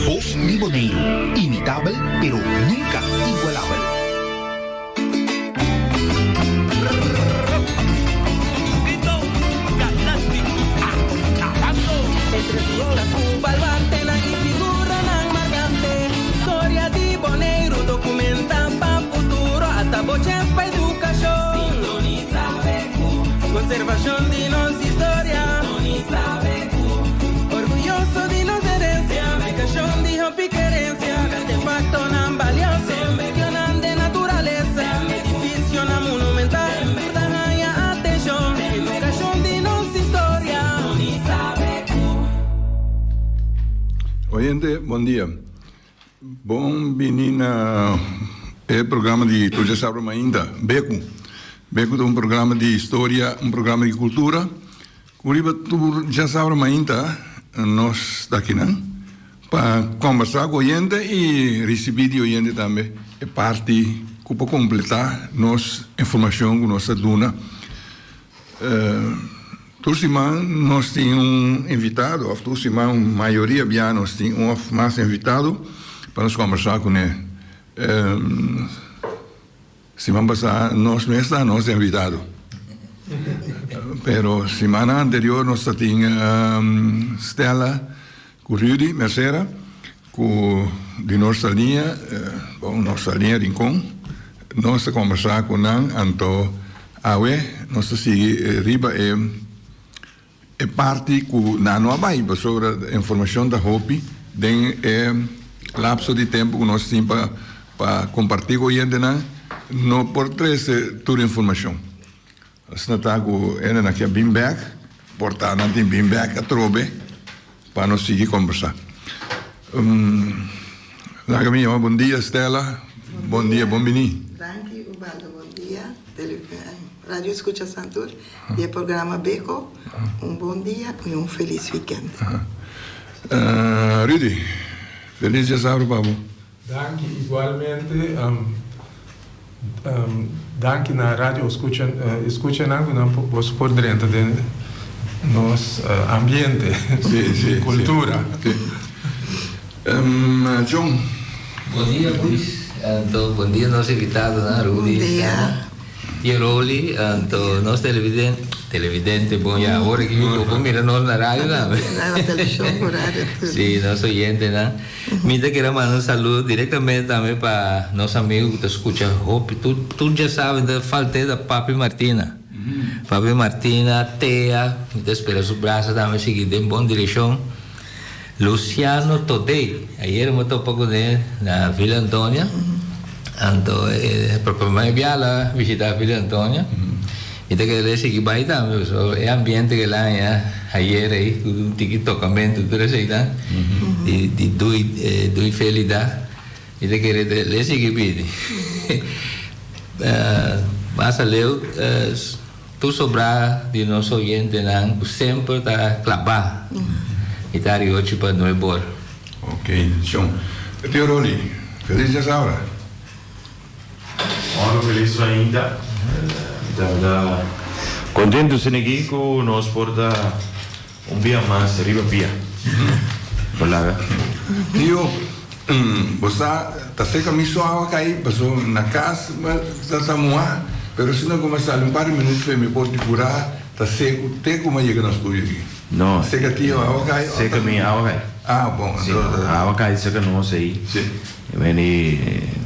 Voz Limoneiro, imitable pero nunca igualable. Entre figuras un baluarte na figura nang marcante. História de Boneiro documentan pa futuro hasta bochen pa educación. Sintoniza Becu, conservación de nos historia. Sintoniza Becu, orgulloso de nos herencia. Educación de hopi querencia, artefacto nan valioso, medio nan de naturaleza, edificio nan monumental, dan haya atención. Educación de nos historia. Sintoniza Becu. Oyente, bom dia. Bom menina, é programa de tu já sabe ainda, Beco. Beco é um programa de história, um programa de cultura. Curiba tu já sabe ainda, nós daqui não, para conversar com o oyente e receber de oyente também. É parte que para completar nossa informação com nossa duna. Toda semana nós temos invitado, ou toda semana a maioria de nós temos mais invitado para nós conversar com ele. Semana passada nós não estamos invitados. Pero semana anterior nós tínhamos Stella, com Rudy Mercera, com de nossa linha, Rincon, nós conversar com ele, então, nós seguimos riba é parte que não vai sobre a informação da Hopi, tem lapso de tempo que nós temos para compartilhar com ele, não por trazer toda a informação. Se não está com ele naquele beanbag, portar não tem beanbag a trobe para nós seguir conversar. Laga minha, bom dia, Stella. Bom dia, bom menino. Danke, Ubaldo, bom dia. Rádio Escucha Santur e o programa Beco. Bom dia e feliz weekend. Rudy, feliz dia sábado, Pablo. Danke, igualmente. Danke na Rádio Escucha Nangu por dentro de nosso ambiente, sim, cultura. Sim. John. Bom dia, Luís. Então, bom dia, nosso invitado, Rudy. Bom dia. E Roli, então, nosso televidente, bom, e agora que eu estou mirando na rádio, Na televisão, horário. sim, nosso oyente, né? Me quero mandar um saludo diretamente também para nosso amigo que escuta Hopi. Tu já sabe da falta da Papi Martina. Papi Martina, Tea, que espera o braço também seguir em boa direção. Luciano Todei, ayer me topou com ele na Vila Antônia. Então, propriamente viala visitar a Vila Antônia. E tem que ele seguir bem também, é ambiente que lá ayer aí, um tocamento, tudo isso aí, de dois felicidade. E tem que ele seguir bem. Mas leu, tu sobrar de nosso oyente, sempre está clavar. E está aí hoje para nós embora. Ok, John. Tio Roli, feliz dia sábado. Olá, feliz ainda. Contento se aqui com nós porta dia mais arriba via. Olá. Tio, você está seca miso água cair, passou na casa, mas está moa. Pero se não começar um par de minutos para me pode curar, está seco, tem como chegar no estúdio aqui. Não. Seca tio, água cai. Seca minha água cai. Ah, bom. Água cai seca não sei. Sim.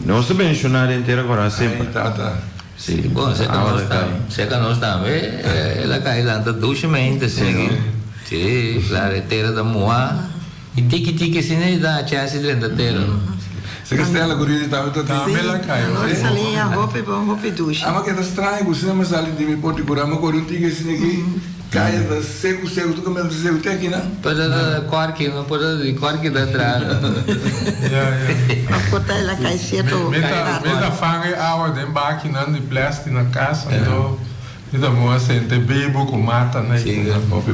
Nós também mencionar inteira agora sempre. Tá. Sim, bom, seca nós também, ela cai lá duchamente, sim. Sim, claro, da moa. E tique se nem dá chance de da terra. Se que Stella Guridi Também lá caiu. Nossa linha, roupa ducha. Ah, mas que é estranho, você não me sabe de me pode curar, mas quando eu tique assim aqui, cai da seco, tu como é que seco tem aqui, não? Para corque, não pode corque da trás. A porta ela cai cedo. Meta fange água de embarque de plástico na casa, então Então, vamos sentir bebo com mata, né? Sí,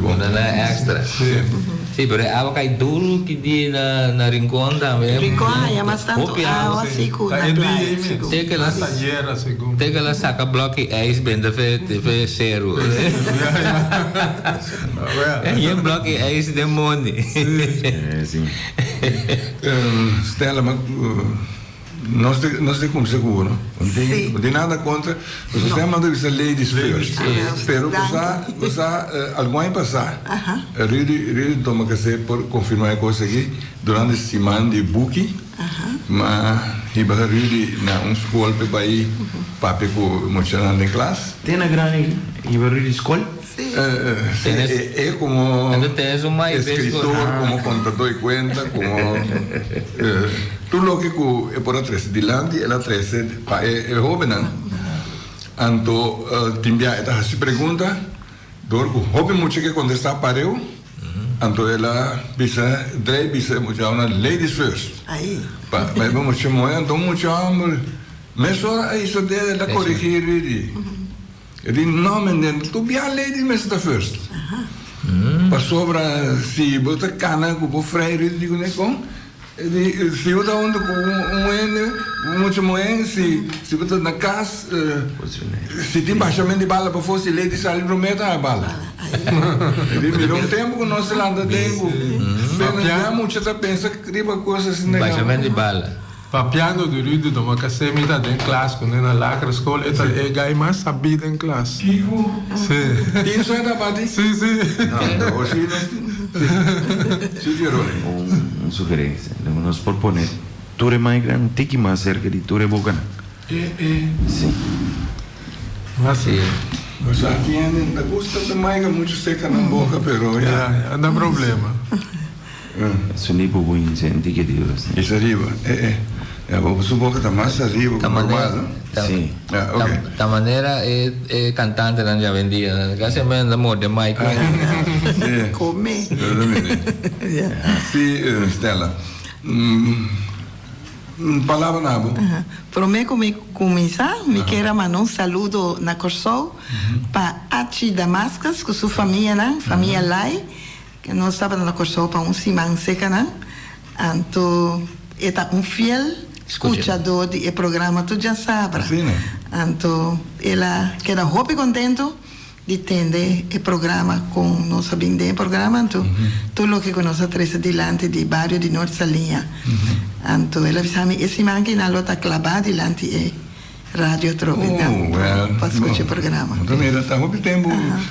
una extra. Sí, pero agua cae duro que di na rincón también. Rincón, ya más tanto agua, sí, con la playa. Tem que Tem ela saca bloco ice bem de zero. E o bloco ice de money. Sim. Stella, mas nós temos seguro. Não tem nada contra. O sistema deve ser ladies first. Pero você alguém passar. Really toma que ser por confirmar a coisa aqui durante a semana de booking. Mas riba really na escola para ir papi com mostrando em classe. Tem na grande e escola? É como escritor, como contador de conta, como tudo o que é por atrás de lande, ela traz é jovem, não? Então, timbia esta se pergunta, dorgo jovem muito que contestar para eu, então ela bisa muito uma ladies first. Aí. Mas vamos chamar então muito amor, mas só isso dela corrigir ele. Ele não me tu bia ladies mas da first. Para sobra se bota cana com o freire digo né com se eu da onde com muito moen se bota na casa se tem baixamento de bala para fosse ladies ali prometa a bala. Ele mirou tempo com nossa landa tempo. Já muito já pensa que riba coisas assim. Baixamento de bala. Papiando do ruído de uma casemita em classe, quando na lacra escola, é gai mais sabido em classe. Sim. Isso é da base? Sim. Não, hoje sim, Jerome. Uma sugerência, nós propomos. Ture mais grande, tem que mais cerca de Ture Bocana. Sim. Mas sim. Mas aqui ainda custa também muito seca na boca, pero já não dá problema. Isso nem por bem, senti que Deus. Isso arriba, vou supor que está mais arriba, como normal. Sim. Ok. Da maneira é cantante não já vendia, quase mesmo da moda Mike. Comer. Sim, Stella. Palavra nabo. Prometo começar, me quero mandar um saludo na Corsol para Achi Damascus, com sua família, né? Família Lai, que nós estávamos na Corsol para semana seca, né? Então, é fiel escuchador do programa, tu já sabe. Então, ela queda muito contento de entender o programa com nossa bem programa, então, tudo o que nós traz adiante de bairro de Norte Salinha. Então, ela avisa-me, esse semana que nós está clavado adiante é Rádio Tropicana, para escutar o programa. Então, mira, está muito tempo,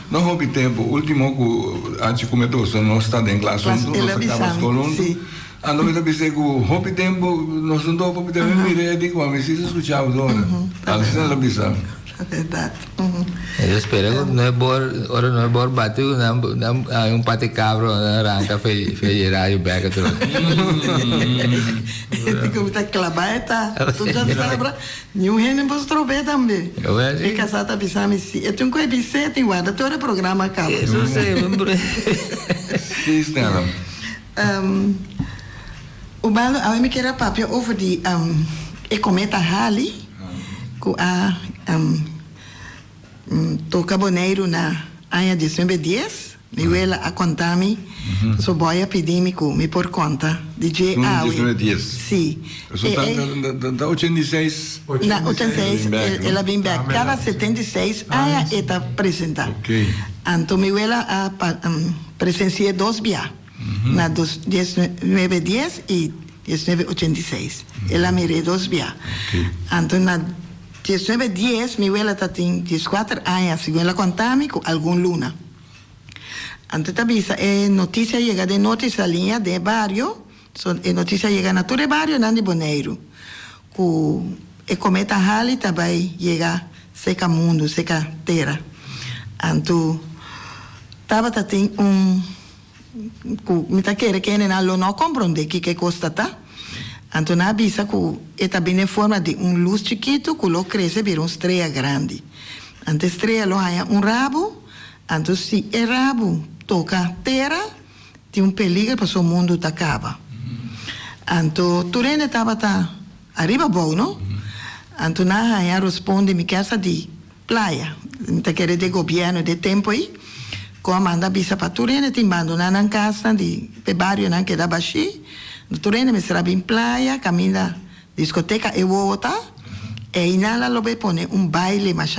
não muito tempo, último, antes de começar, nós estamos em classe, nós estamos escolando. Ando me disse que o tempo nós não damos para tempo me digo a mim se escuchar agora. Assim ela disse. É verdade. Eu espero que não é bom bater um pate cabro arranca feijão e beca tudo. Digo que clavar tá tudo já celebra. Nenhum rene pode trober também. E casada bisame se. Eu tenho que bisé tem guarda todo o programa acaba. Isso sei, lembrei. Sim, Stella. O balo a mim queria papel over de cometa Halley com a toca boneiro na área de 2010 me ela a contar-me so boia pedir-me me por conta DJ Aui 2010 sim da 86 na 86 ela vem back cada 76 área está apresentar então me ela a presenciei 2 via na 1910 e 1986. Ela mirei 2 via. Então, na 1910, minha abuela tem 14 anos, segundo ela contava com algum luna. Então, avisa, notícia chega de notícia linha de barrio, notícia chega na todo barrio, não de Boneiro. Com o cometa Halley também chega seca mundo, seca terra. Então, estava tem me tá querendo que não compreende que custa tá então na avisa que está bem em forma de luz chiquito que lo cresce vira estrela grande antes estrela lo há rabo então se o rabo toca terra tem peligro para o mundo tá acaba então Turene estava arriba bom não então na responde me quer de playa te querer de gobierno de tempo aí, como anda bisa para Turene, te mando na casa de barrio na que da baixi, Turene me será bem praia, caminha discoteca e volta, e inala lo be pone baile, mas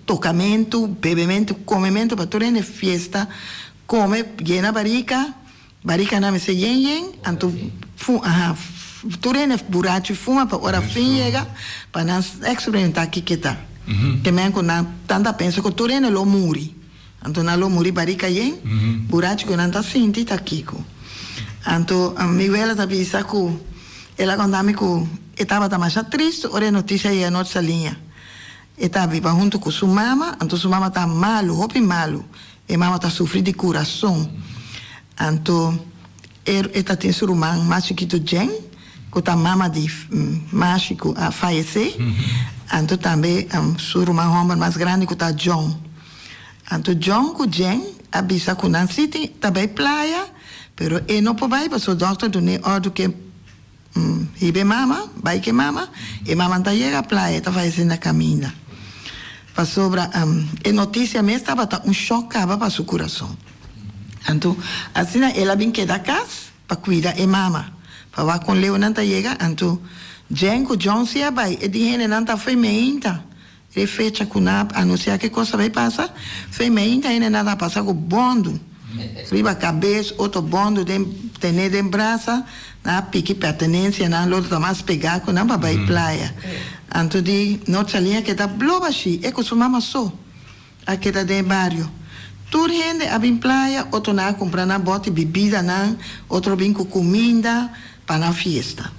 tocamento, bebimento, comimento para Turene, fiesta, come, llena barica na me se yen, anto Turene buraco fuma para hora fim chega, para nós experimentar aqui que tá. Que me na tanta pensa que Turene lo muri. Anto na lo muri barica yen, buraco que não tá sinti tá kiko. Anto mi vela tá bisa ku ela contame ku estava tá mais triste, ora notícia aí a nossa linha. Estava viva junto com sua mama, anto sua mama tá malo, hopi malo. E mama tá sofrendo de coração. Anto esta tem seu irmão mais chiquito Jen, que a mama de mágico a falecer. Anto também seu irmão homem mais grande que tá John. Anto John com Jen avisa que não city também praia, pero ele não pode ir para o doutor do ne ordem que ibe mama, vai que mama, e mama tá chega à praia, tá fazendo a caminha. Para sobra a notícia mesmo estava choque para seu coração. Então, assim, ela vem que da casa para cuidar de mama. Para com Leo não chega, então, Jenko John se vai, e de gente não está feminina. Ele fecha com a anunciar que coisa vai passar. Feminina, ele não está passando com bondo. Riba cabeça, outro bondo, tener de braça, na pique pertenência, na outro mais pegar com a vai praia. Então, de nossa linha que está bloba assim, é com sua mama só. Aqui está dentro do barrio. Tudo gente a vir praia, outro na comprar na bote bebida não, outro vem com comida para a festa.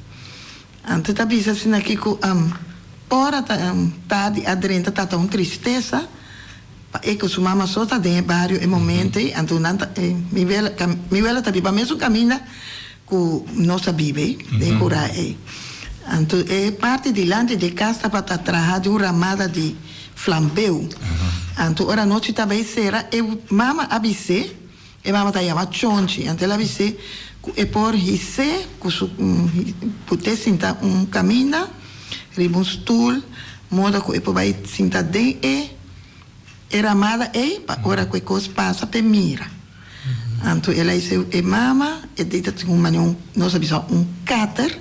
Antes tá bisa assim aqui com hora tá de adrenta tá tão tristeza, é que sua mama só tá dentro do barrio em momento, então não me vela tá viva mesmo caminha com nossa bibe, de curar então é parte de lá de casa para trabalhar de uma ramada de flambeu. Então, ora noite também será, e mama avise, e mama tá chama chonchi, então ela avise, e por hisse, poder sentar caminho, riba stool, moda que e vai sentar dentro e ramada para ora que coisa passa para mira. Então, ela disse, e mama, e deita com nós avisa cutter,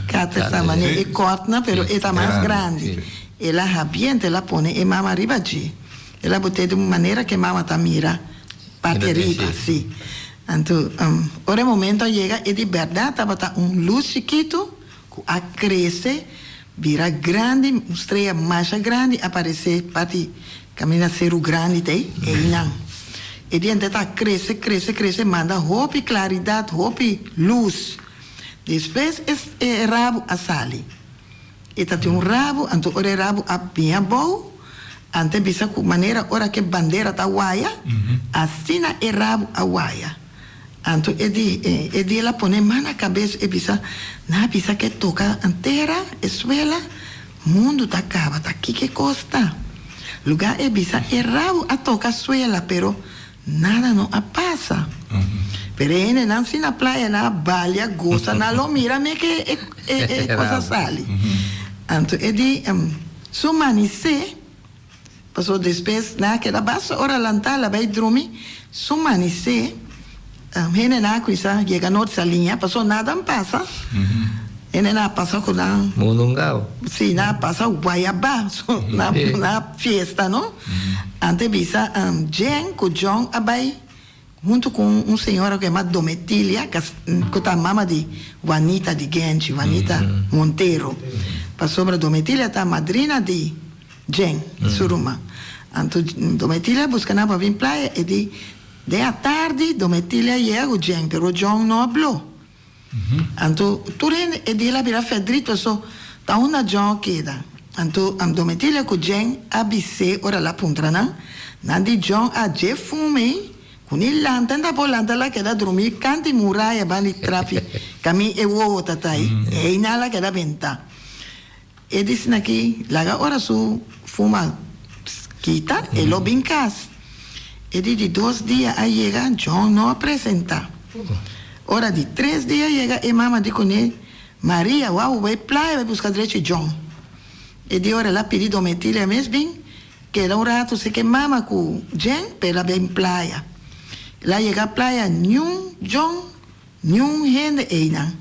cutter tá maneira, e corta, pero é tá mais grande. Ela rabienta, ela põe e mama arriba de. Ela botou de uma maneira que mama tá mira parte arriba, sim. Então, ora momento chega e de verdade tava tá luz chiquito, a crescer, vira grande, estrela mais grande, aparecer parte caminha ser o grande tem, e não. E diante tá cresce, manda roupa e claridade, roupa e luz. Depois é rabo a sali. E tá tem rabo, então ora rabo a bem bom, ante bisa com maneira ora que bandeira tá waia, assim é rabo a waia. Então é de ela põe mão na cabeça e bisa que toca inteira, escola, mundo tá acaba, tá aqui que costa. Lugar é bisa é rabo a toca escola, pero nada não passa. Pero ele não se na praia, na balha, gosta, na lo mira, me que é coisa sali. Então, ele sumanice, passou depois, naquela baixa hora lantar, vai dormir, sumanice, ele na coisa, chega nossa linha, passou nada passa, ele na passa com a Munungao. Sim, na passa o guaiabá, na festa, não? Antes bisa, Jen com John abai junto com senhora que é chamada Dometília, que é a mama de Juanita de Genchi, Juanita Monteiro. Para sobre Dometília está a madrina de Jen, Suruma. Então, Dometília busca na para vir praia e de à tarde, Dometília chega o Jen, pero John não falou. Então, tudo é de lá virar fedrito, só tá uma John queda. Então, Dometília com Jen, abisse, ora lá puntra, não? Nandi John a je fume, com ele lantanda por lantanda que dá dormir, cante muralha, bani trafi, caminho e o tatai, e inala que dá venta. E disse aqui, laga ora su fuma quita, e lo bincas. E de 2 dias a chega, John não apresenta. Ora de 3 dias chega, e mama diz com ele, Maria, uau, vai praia, vai buscar direito John. E de hora lá pedi Dometília mesmo bem, que era un rato se quemaba con Jen, pero en playa. La llega a playa, Nyun, John, Nyun, gente, Einan.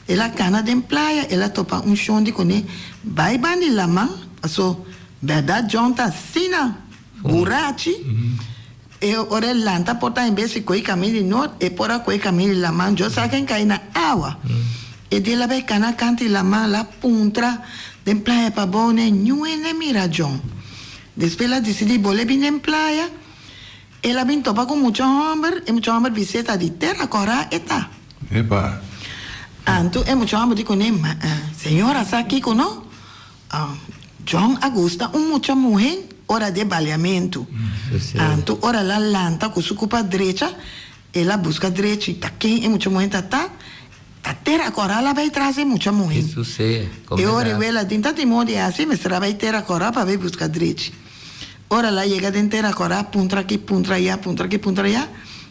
Ela cana de playa, ela topa un shondi con él. Vai bandi la man, so, verdad, John ta sina, burachi. E ora el lanta porta en vez de coi camini no, e pora coi camini la man, yo saquen caina agua. E di la becana canti la man, la puntra, de playa pa bone, Nyuene mira John. Después la decidí volver bien en playa. Ela vin topa con muchos hombres, y muchos hombres visita de terra cora eta. Epa. Anto, e muchos hombres dicono, señora, ¿sa aquí con no? John Augusta, mucha mujer, hora de baleamento. Anto, ora la lanta con su culpa derecha, ela busca derecha, y aquí, e mucha mujer ta terra cora la vai trazer mucha mujer. Isso sim. E ora ela tinta timore assim, mas será vai terra cora para ver buscar derecha. Ora lá chega dentro terra cora, puntra aqui, puntra allá, puntra aqui, puntra allá.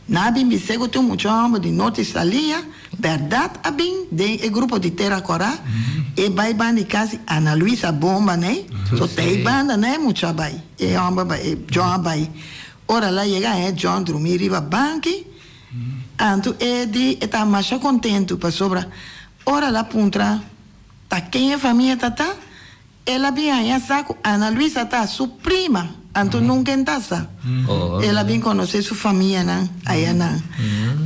Na bem bisego tem muito homem de norte salia, verdade, a bem de grupo de terra cora, e vai bandi casa Ana Luisa bomba, né? So tem banda, né? Muita vai. E homem vai, John vai. Ora lá chega John dormir riba banque. Anto Edi está mais contente para sobra. Ora lá puntra, tá quem é família tá? Ela vem aí saco Ana Luisa tá sua prima. Anto nunca entassa. Ela vem conhecer sua família não, aí não.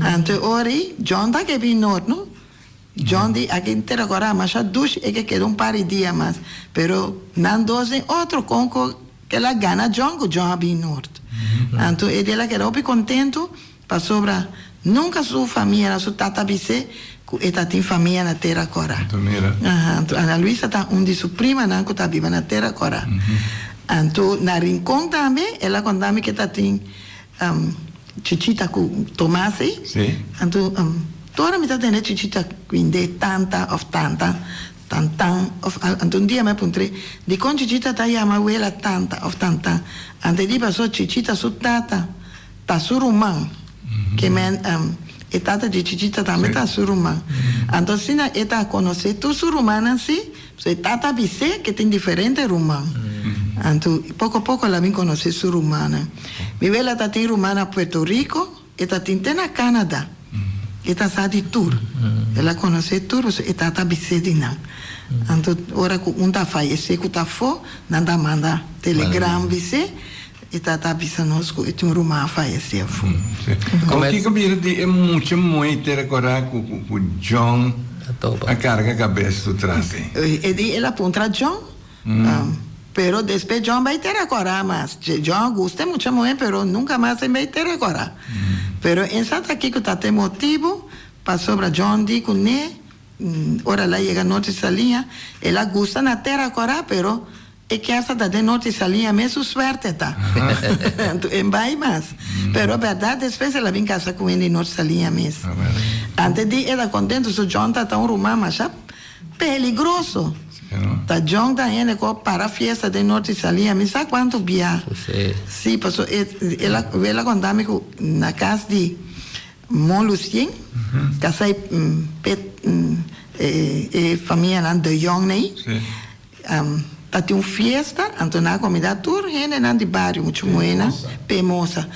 Anto ori John tá que vem norte, não? John di aqui inteira agora mas a duche é que queda par de dias mais, pero não doze outro conco que ela gana John que John vem norte. Anto ele ela queda bem contente para sobra. Nunca sua família, sua tata bise, que ela tem família na terra cora. Então, Ana Luisa tá de sua prima, não, que está viva na terra cora. Então, na Rincón também, ela contava que ela tem chichita com tomate. Sim. Então, toda me tá tendo chichita quindi tanta, então um dia me apontei, de com chichita tá chama ela tanta, antes de passou chichita sua tata, tá surumang. Que men etata de chichita também tá surumã. Então se na eta conhecer tu surumã assim, se etata bise que tem diferente rumã. Então pouco a pouco ela vem conhecer surumã. Mi vela tá tem rumã na Puerto Rico, eta tem na Canadá. Eta sa de tour. Ela conhece tour, se etata bise de não. Então ora que tá falece que tá fo, nada manda telegram bise. E tá avisando que tem uma faleceu. Como é que de é muito terra cora com John a carga a cabeça do traje. E ela aponta John, pero depois John vai ter cora mas John gosta muito muito, pero nunca mais vai ter cora. Pero em Santa aqui que tá tem motivo para sobre John digo né, ora lá chega noite salinha, ela gosta na terra cora, pero e que essa da de norte salinha mesmo suerte tá. Em vai mais. Pero a verdade, às vezes ela vem casa com ele norte salinha mesmo. Antes de ela contente, o John tá um rumã, mas é peligroso. Tá John tá indo com para a festa de norte salinha, mas sabe quanto via? Sim, passou ela contava que na casa de Molucien, casa família lá de Young, né? Tem uma festa, então na comida toda gente na de bairro muito buena, Pemosa,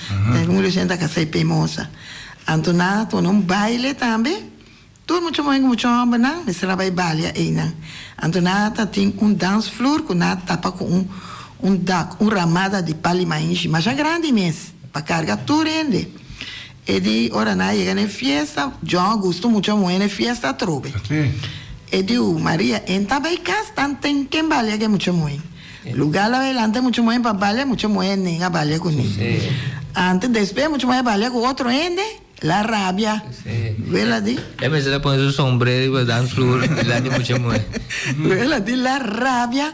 muita gente que sai Pemosa. Então na um baile também, tudo muito bom, muito bom, não, mas ela vai bailar aí não. Então na tem dance floor que na tapa com ramada de palimainchi, mas é grande mesmo, para carregar tudo gente. E de ora na chega na festa, John gosto muito buena festa trobe. E diu Maria, entra vai casa, tem quem balha que é muito muito. Lugar lá velante muito muito para balha, muito muito nem a balha com ele. Antes depois muito muito balha com outro ende, la rabia. Vela di. É mas ela põe o sombrero e dá flor, lá de muito muito. Vela di la rabia,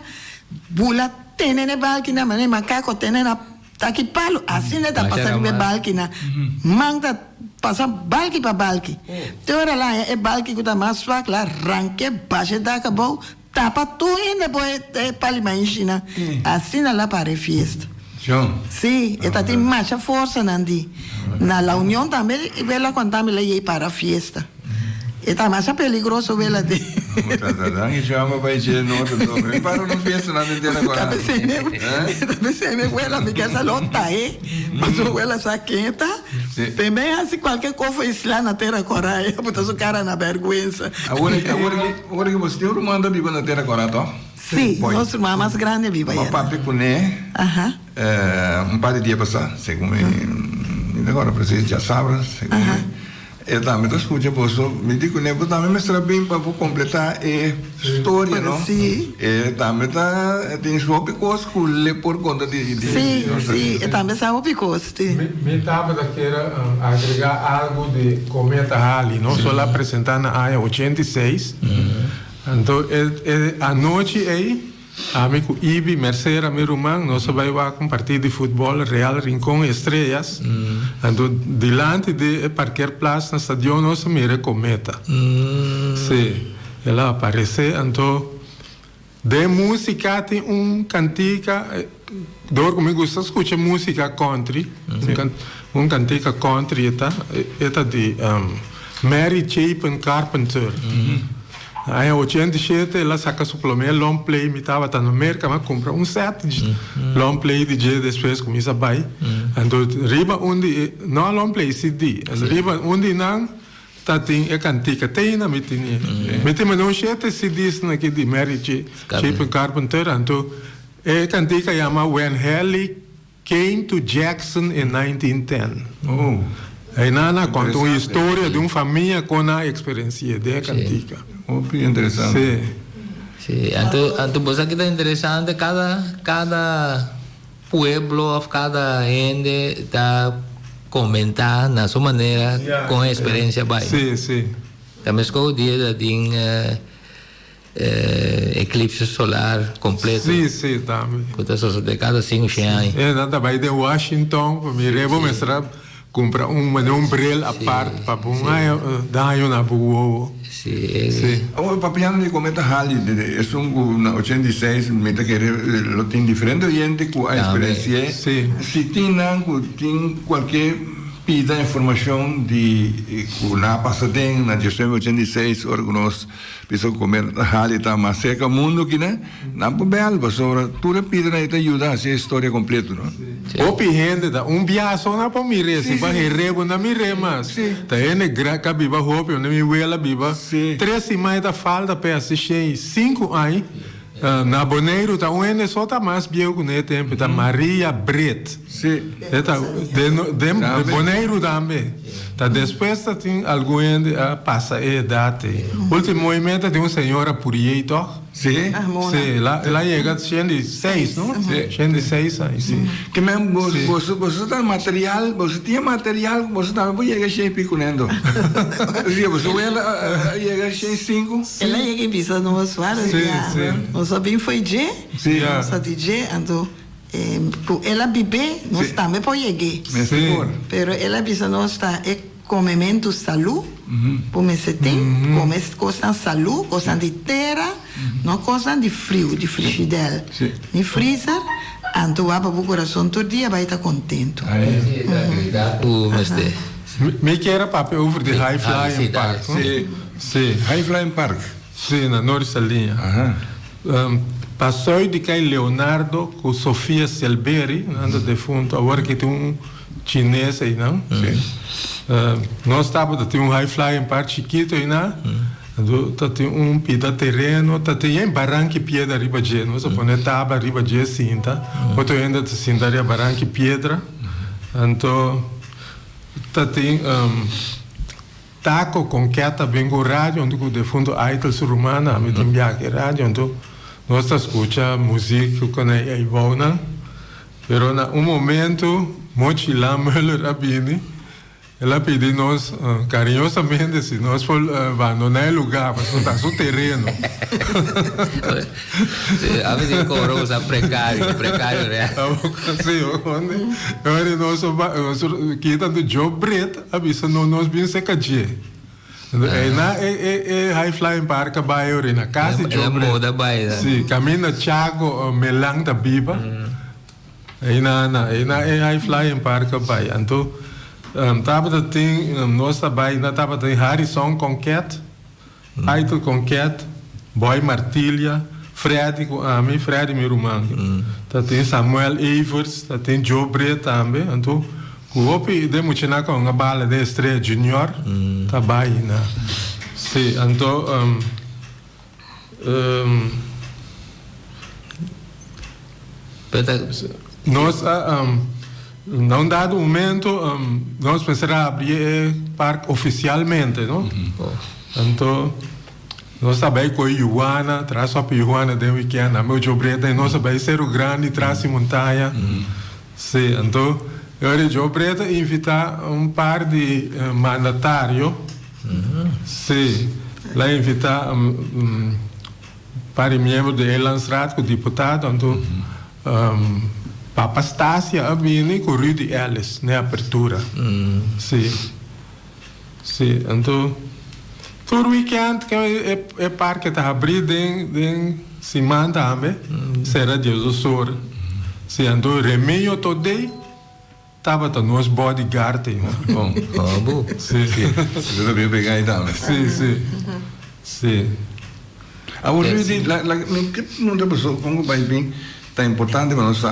bula tene ne balquina, mas macaco tene na tá aqui palo, assim né tá passando be balquina. Manda passa balki para balki. Então era lá é balki que tá mais fraco lá, arranque, baixa da acabou, tapa tudo e depois palimainchina. Assim lá para festa. John. Sim, esta tem mais força nandi. Na la união também vela quando também lá para a festa. Está mais peligroso vela de. E chama para ir no outro. Para não pensa nada inteira agora. Também me abuela me quer salota, mas a abuela sa quenta. Também assim qualquer coisa lá na terra coraia, botar o cara na vergonha. Agora que você tem um irmão da Bíblia na terra coraia, tá? Sim, nosso irmão mais grande viva aí. Uma papi com né? Um par de dias passar, segundo agora precisa já sabe, segundo. Eu também estou escutando você, me digo né, você também me será bem para completar a história, não? Sim. Também tem sua picos que lê por conta de. Sim, eu também sou picos. Me estava daquela agregar algo de Cometa Halley, não só lá apresentar na área 86. Então, a noite aí, amigo Ibi, Merceira, meu irmão, nós vamos com um partido de futebol Real Rincón Estrelas. Então, delante de qualquer plaza no estádio, nós mira Cometa. Sim, ela aparece. Então, de música tem cantica. Dor comigo gusta escutar música country. Cantica country, esta de Mary Chapin Carpenter. Aí, em 87, ela saca suplemento, long play, me estava no mercado, mas compra set de long play de dia, depois começa a buy. Então, riba onde, não long play, CD, riba onde não, tá tem a cantica, tem na mitinha. Mitinha não 7 CDs aqui de Mary Chapin Carpenter, então, a cantica chama When Halley Came to Jackson in 1910. Aí, Nana conta uma história de uma família com a experiência de cantica. Muito interessante. Sim. Então você que está interessante, cada pueblo, cada gente está comentar na sua maneira com a experiência vai. Sim. Também escolho o dia de eclipse solar completo. Sim, também. De cada 5 anos. Nada vai de Washington, para me levar mostrar comprar uma umbrella à parte para dar uma boa. Sim. O papiano de Cometa Halley, é na 86, meta que lo tem diferente gente com a experiência. Se tem qualquer pida informação de na passatem na gestão 86 órgãos pessoal Cometa Halley tá mais cerca mundo que né na bel sobre tudo pida na te ajuda a história completa, não? Opi gente da viagem na para mire se vai rebo na mire mas tá ene graca biba hope na mi wela biba 3 semanas da falta para assistir 5 anos na Boneiro tá ene só tá mais biego né tempo tá Maria Brett tá de Boneiro também tá depois tá tem alguém passa a idade último movimento de uma senhora por aí toh sim lá chega 106 não 106 aí sim que mesmo você tá material você tinha material você também pode chegar cheio picunendo você vai chegar cheio 5 ela chega em vista no usuário nós bem foi de nossa DJ então ela bebê nós também pode chegar pero ela visa nós está comemento saúde por me tem come coisa saúde coisa de terra não coisa de frio de frigidel de freezer então vai para o coração todo dia vai estar contente me quer papel over de High Flying Park sim High Flying Park sim na Norsalinha passou de que Leonardo com Sofia Selberi anda defunto agora que tem chinês aí não nós estávamos tem High Flying Park chiquito aí não tem pita terreno tem barranco e pedra riba de nós põe tábua riba de cinta outro ainda cintaria barranco e pedra então tem taco com queta bem com rádio onde o defunto Aitel Surumana me tem viagem rádio então nós escuta música com a Ivona pero na momento Mochila Möller Rabini ela pediu nós carinhosamente se nós for abandonar o lugar mas não está no terreno a vezes cobrou usa precário né sim onde agora nós quita do job bread avisa nós bem secadinho é High Flying Park Baio na casa de job bread sim caminha Thiago Melang da Biba aí é High Flying Park Baio então nós também tava tem Harrison Conquet, Aitel Conquet, Boy Martilha, Freddy, Freddy Mirumangue. Tem Samuel Evers, tem Joe Brett também. Então, o Opi de Muchina com uma bala de estreia junior, tá bem, né? Sim, então, nós, num dado momento, nós pensamos abrir o parque oficialmente, não? Então, nós também com a Iguana, traz só para a Iguana de weekend, a meu Joe Brett, nós também ser o grande, traz a montanha. Sim, então, eu Joe Brett invitar par de mandatários, sim, lá invitar par de membros de Elandsraad, com deputado, então, Papa Stassia abbiamo con Rudy Ellis na apertura. Sì. Sì, então todo weekend que é parque tá abrindo em semana também. Será Deus o Senhor. Sì, então remeio todo tava tá nos bodyguard, bom. Bom. Sì. Você deve pegar aí também. Sì, sì. Sì. A Rudy, não dá pessoa como vai bem, tá importante para nós.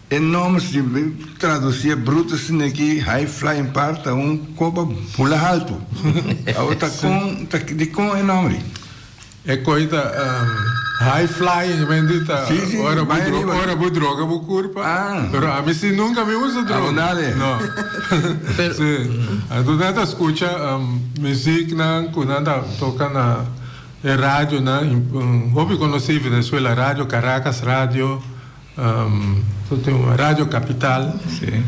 É nome se traduzir bruto se aqui high flying part copa pula alto. A outra com é nome. É coisa high flying, bendita. Sim, ora bu droga bu curva. Pero a mim nunca me usa droga. Não. Sim. Tu nada escuta música na quando toca na rádio na hobby conheci Venezuela rádio Caracas rádio tem uma rádio capital. Sim.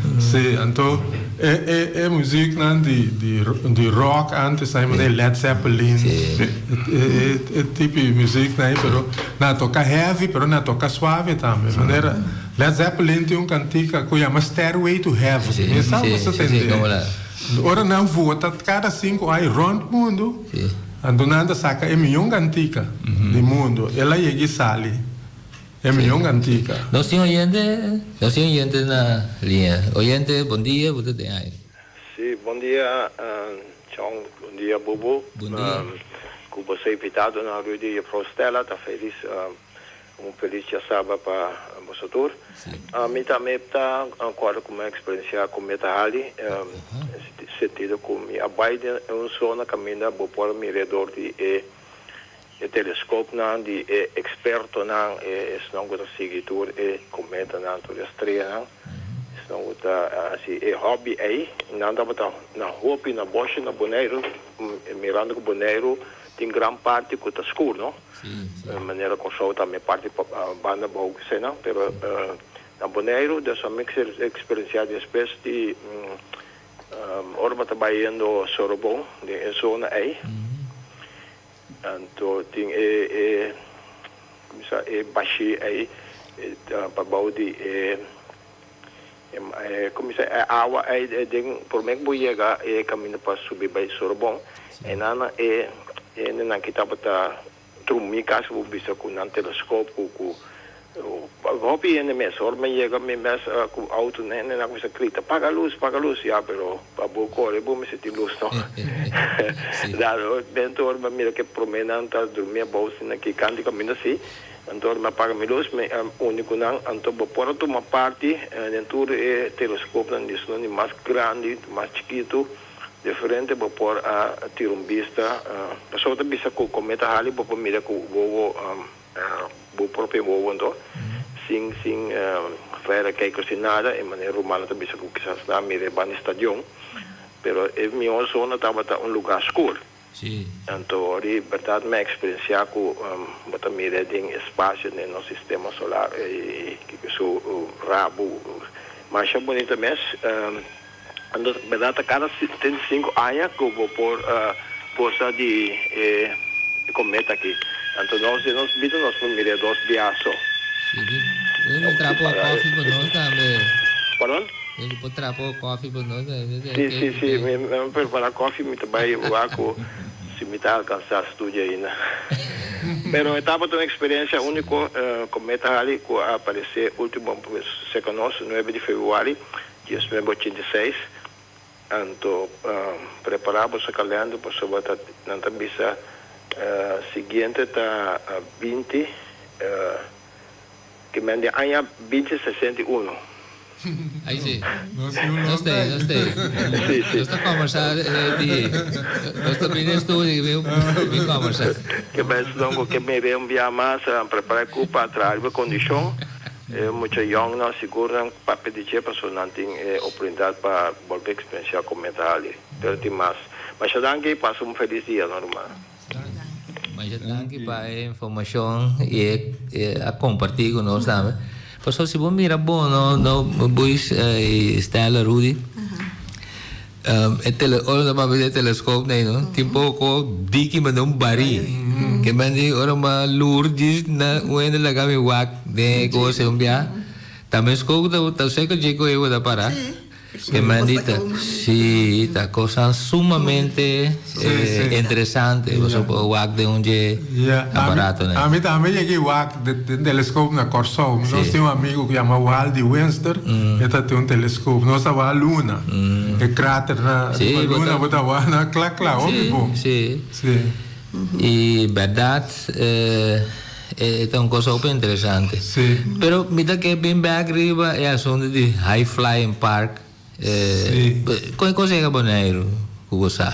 Então é música de rock antes saímos de Led Zeppelin. É tipo de música aí, pero não toca heavy, pero não toca suave também. Maneira Led Zeppelin tem uma cantiga que chama Stairway to Heaven. Sabe você entende? Ora não vota cada 5 anos round mundo. Então nada saca é milhão cantiga do mundo. Ela chega e sale. É milhão cantiga. Nós temos oyente na linha. Oyente, bom dia, você tem aí. Sim, bom dia, John, bom dia, Bobo. Bom dia. Com você invitado na Rudy Prostela, tá feliz, feliz dia sábado para você todos. A mim também está agora com uma experiência com Metahali, sentido com minha baile é um zona caminho por meu redor de o telescópio não de experto não não gosta seguidor cometa não toda estreia não não gosta assim hobby aí não dá para na hobby na bocha na Bonaire mirando com Bonaire tem grande parte que está escuro não maneira com show também parte banda boa que sei não pero na Bonaire dessa minha experiência de espécie de orba trabalhando Sorobon de zona aí. Então tem baixi aí para balde como se a água aí tem por meio que chegar caminho para subir para Sorobon e nana não que estava tá trumi caso o bicho com um telescópio com hobby ainda mesmo or me chega me mesmo com auto né não coisa crita paga luz já pero para boa é bom me sentir luz não dado dentro me mira que promenando tá dormir bolsa aqui canto caminho assim então me paga me luz me único não então por uma parte dentro é telescópio não isso não mais grande mais chiquito diferente por a ter vista pessoa também vista com cometa Halley por mira com o próprio voo então sem fera que assim nada em maneira romana também se quisesse na mira ban estação pero minha zona estava lugar escuro então ali verdade minha experiência com bota mira tem espaço no sistema solar e que sou rabo mas é bonito mesmo então verdade cada 5 anos que eu vou por posta de cometa aqui. Então nós vimos nós primeiro 2 dias só. Ele trapou coffee por nós também. Pardon? Ele pode trapar coffee por nós. Sim, me preparar coffee muito bem, o arco se me tá alcançar estúdio ainda. Pero estava uma experiência única cometa ali que apareceu último segundo 9 de fevereiro de 1986. Então preparamos o calendário para sobre não bisa Siguiente está 20, que me año 2061. Aí sim. Gostei. Sim. Nós estamos conversando nós estamos no estúdio, vim conversar. Que mais longo que me vem enviar mais preparar para trabalhar em condição. Muito young não seguro para pedir para pessoas não tem oportunidade para volver a experienciar comentar ali. Pero tem mais. Mas já dá que passa feliz dia normal. Mas já dá que para a informação e a compartilhar com nós também. Pastor, se você mira bom, não bois Stella Rudy. Olha para ver o telescópio, não? Tem pouco diki mas não bari. Que mandi orang ma Lourdes na uenda laga mi wak de ko se umbia. Também escuto tá sei que digo eu da para. Que mandi sim, tá coisa sumamente interessante. Você pode wak de aparato, né? A mim também cheguei wak de telescópio na Corsol. Nós temos amigo que chama Waldi Winster. Ele tem telescópio. Nós estava a Luna. É cráter na Luna, botava na clá, óbvio. Sim. E verdade é uma coisa super interessante. Sim. Pero mira que bem back riba é assunto de High Flying Park. Qual é coisa que é boneiro que você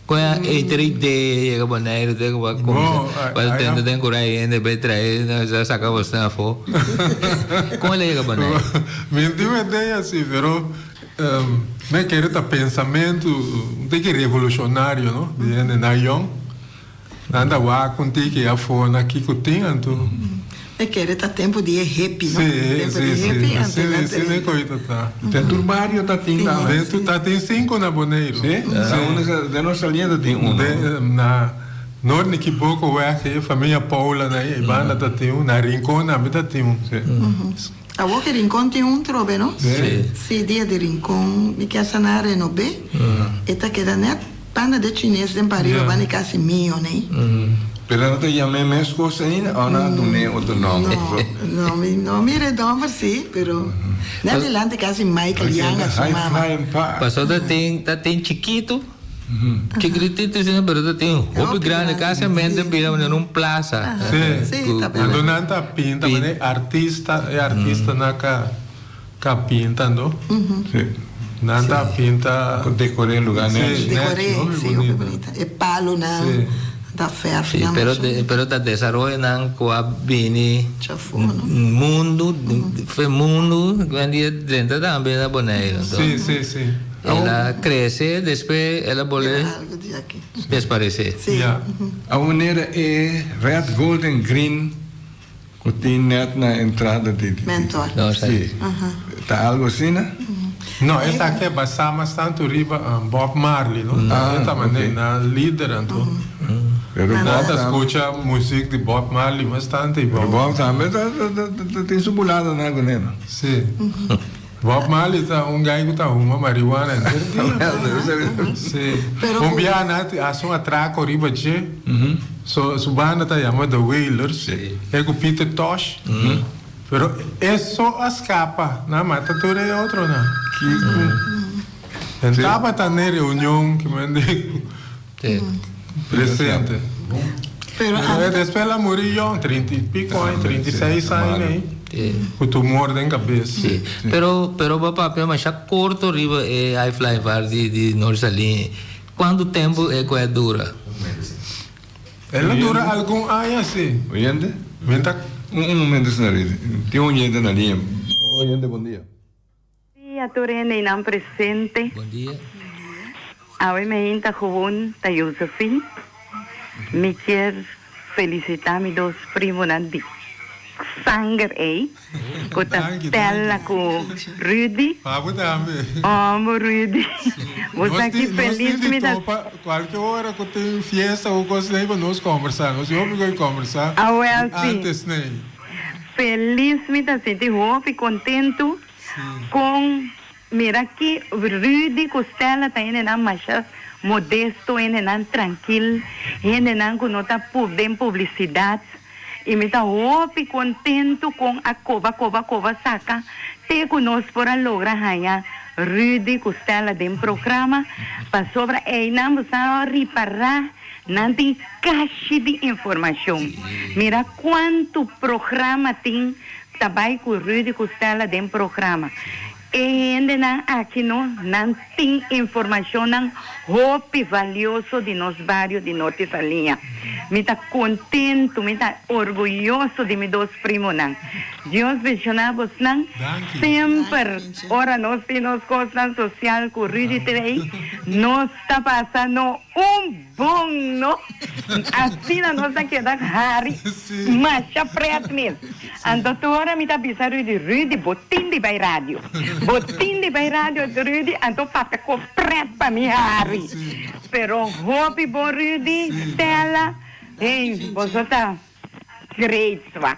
qual é a 3D que boneiro tem que começar para tentar curar ainda bem trair já saca você na fo. Qual é que boneiro? Me deu uma ideia assim, pero me quero tá pensamento de que revolucionário, não? De na young. Nada wa contigo que a fona aqui que tem então. Me quero tá tempo de hippie, não? Sim, nem coisa tá. Tem turmário tá tem lá. Dentro tá tem 5 na Boneiro. Sim. De nossa linha tem Na Norte que pouco é que família Paula na Ibana tá tem na Rincona, tá tem A Walker Rincón tem trove, não? Sim, dia de Rincón, me quer sanar no B. Eta queda net panda de chinês de Paris, vai quase mil, né? Pero não tem a mesma coisa ainda, ou não tem outro nome? Não, me redomar sim, pero na adelante quase Michael Young a sua mama. Passou tem chiquito. Chiquitito, sim, pero tem roupa grande, quase mente vira num plaza. Sim, tá bem. Quando não tá pinta, mas artista na ca pinta, não? Sim. Não tá pinta. Decorei lugar, né? Decorei, sim, bonita. É palo, não. Da ferro. Sí, pero está desarrollando com a bini mundo quando dentro também da boneira. Sim. Ela cresce, depois ela pode desaparecer. Sim. A maneira é red, gold and green, que tem net na entrada de mentor. Sim. Tá algo assim, né? Não, essa aqui é basada tanto riba Bob Marley, não? Essa maneira na líder, então. Nada escuta música de Bob Marley bastante. Bob também tem subulado na Gonena. Sim. Bob Marley tá gajo que tá uma marihuana. Sim. Biana a sua atraco riba de. So banda tá chamada The Wailers. É com Peter Tosh. Pero é só as capas, na mata tudo é outro, não. Tentava estar na reunião que mandei presente. Pero depois ela morreu, 30 e pico, 36 anos, com tumor na cabeça. Sim, pero papel mas já curto riba é High Flying Park de Norsalinha. Quanto tempo é que dura? Ela dura algum ano, assim. Oyente? Um momento, senhor. Tem um oyente na linha. Oyente, bom dia. Dia, Torene, não presente. Bom dia. Hoje me ainda gewoon da Josephine. Me quer felicitar meus dois primos de sangue aí. Com a Stella, com Rudy. Rudy. Você aqui feliz me dá. Qualquer hora que tem festa ou coisa aí para nós conversar. Nós vamos conversar. Antes, né? Feliz me dá, senti roupa e contento com. Mira aqui, Rudy Costela está indo na marcha modesto, indo na tranquilo, indo na com nota bem publicidade. E me está roupa contento com a cova saca. Te conosco para lograr ganhar Rudy Costela de programa para sobre aí não você reparar não tem caixa de informação. Mira quanto programa tem também com Rudy Costela de programa. E ainda aqui não tem informação não hope valioso de nos bairros de Norte Salinha. Me está contento, me está orgulhoso de meus dois primos não. Deus mencionava não sempre ora nós temos coisas social com Rudy TV, nós está passando bom não. Assim nós está quedando Harry, mas já preto mesmo. Então agora me está pensando de Rudy botim de vai rádio. Botim de vai rádio de Rudy, então papai com preto para mim Harry. Pero hope bom Rudy, Stella, hey, você está great, va.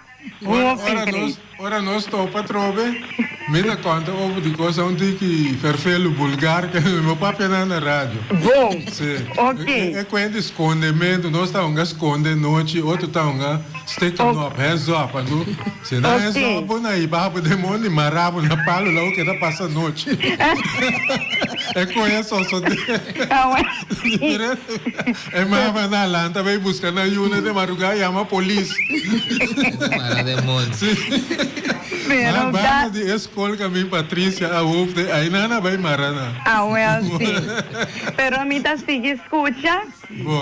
Ora nós estou para trove, me dá conta ovo de coisa onde que perfeito vulgar que meu papai na rádio. Bom, sim. Ok. É quando escondimento, nós estamos esconde noite, outro estamos stick no hands up, ando. Se não hands up, na iba demônio marabo na palo lá o que está passando noite. É conheço só de. É mais na lanta vai buscar na yuna de madrugada e chama a polícia. Para demônio. Pero da de escola que a minha Patrícia a ouve, aí nada vai marana. Well, sim. Pero a mim tá sigue escuta,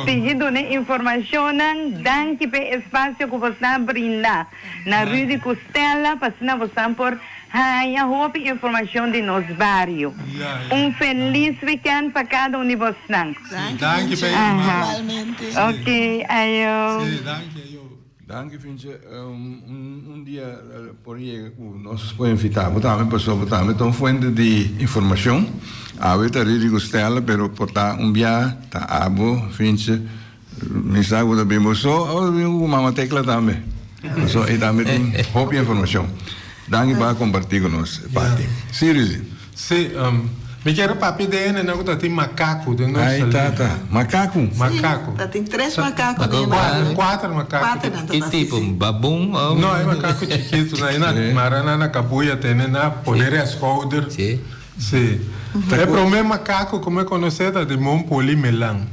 sigue dando informação, dan que pe espaço que você brinda na Rudy Costela, passando você por a hope informação de nos bairros. Feliz weekend para cada um de vocês. Danke bem, igualmente. Ok, ayo. Sim, danke. Danke, Finche. Dia por aí nós podemos invitar, também pessoal, também então fonte de informação. A ver, Rudy Costela, pero portar dia, tá abo, Finche, me sabe da bem só, ou uma tecla também. Só aí também tem hope informação. Danke para compartilhar conosco, Pati. Sim, Rudy. Sim, me quero papi dele, não que tem macaco de nós. Aí tá. Macaco? Macaco. Tem 3 macacos dentro. 4 macacos. Que tipo? Babum? Não, é macaco chiquito, na marana na cabuia tem na poder escolher. Sim. Sim. É para o meu macaco como é conhecido de Montpoli Melan.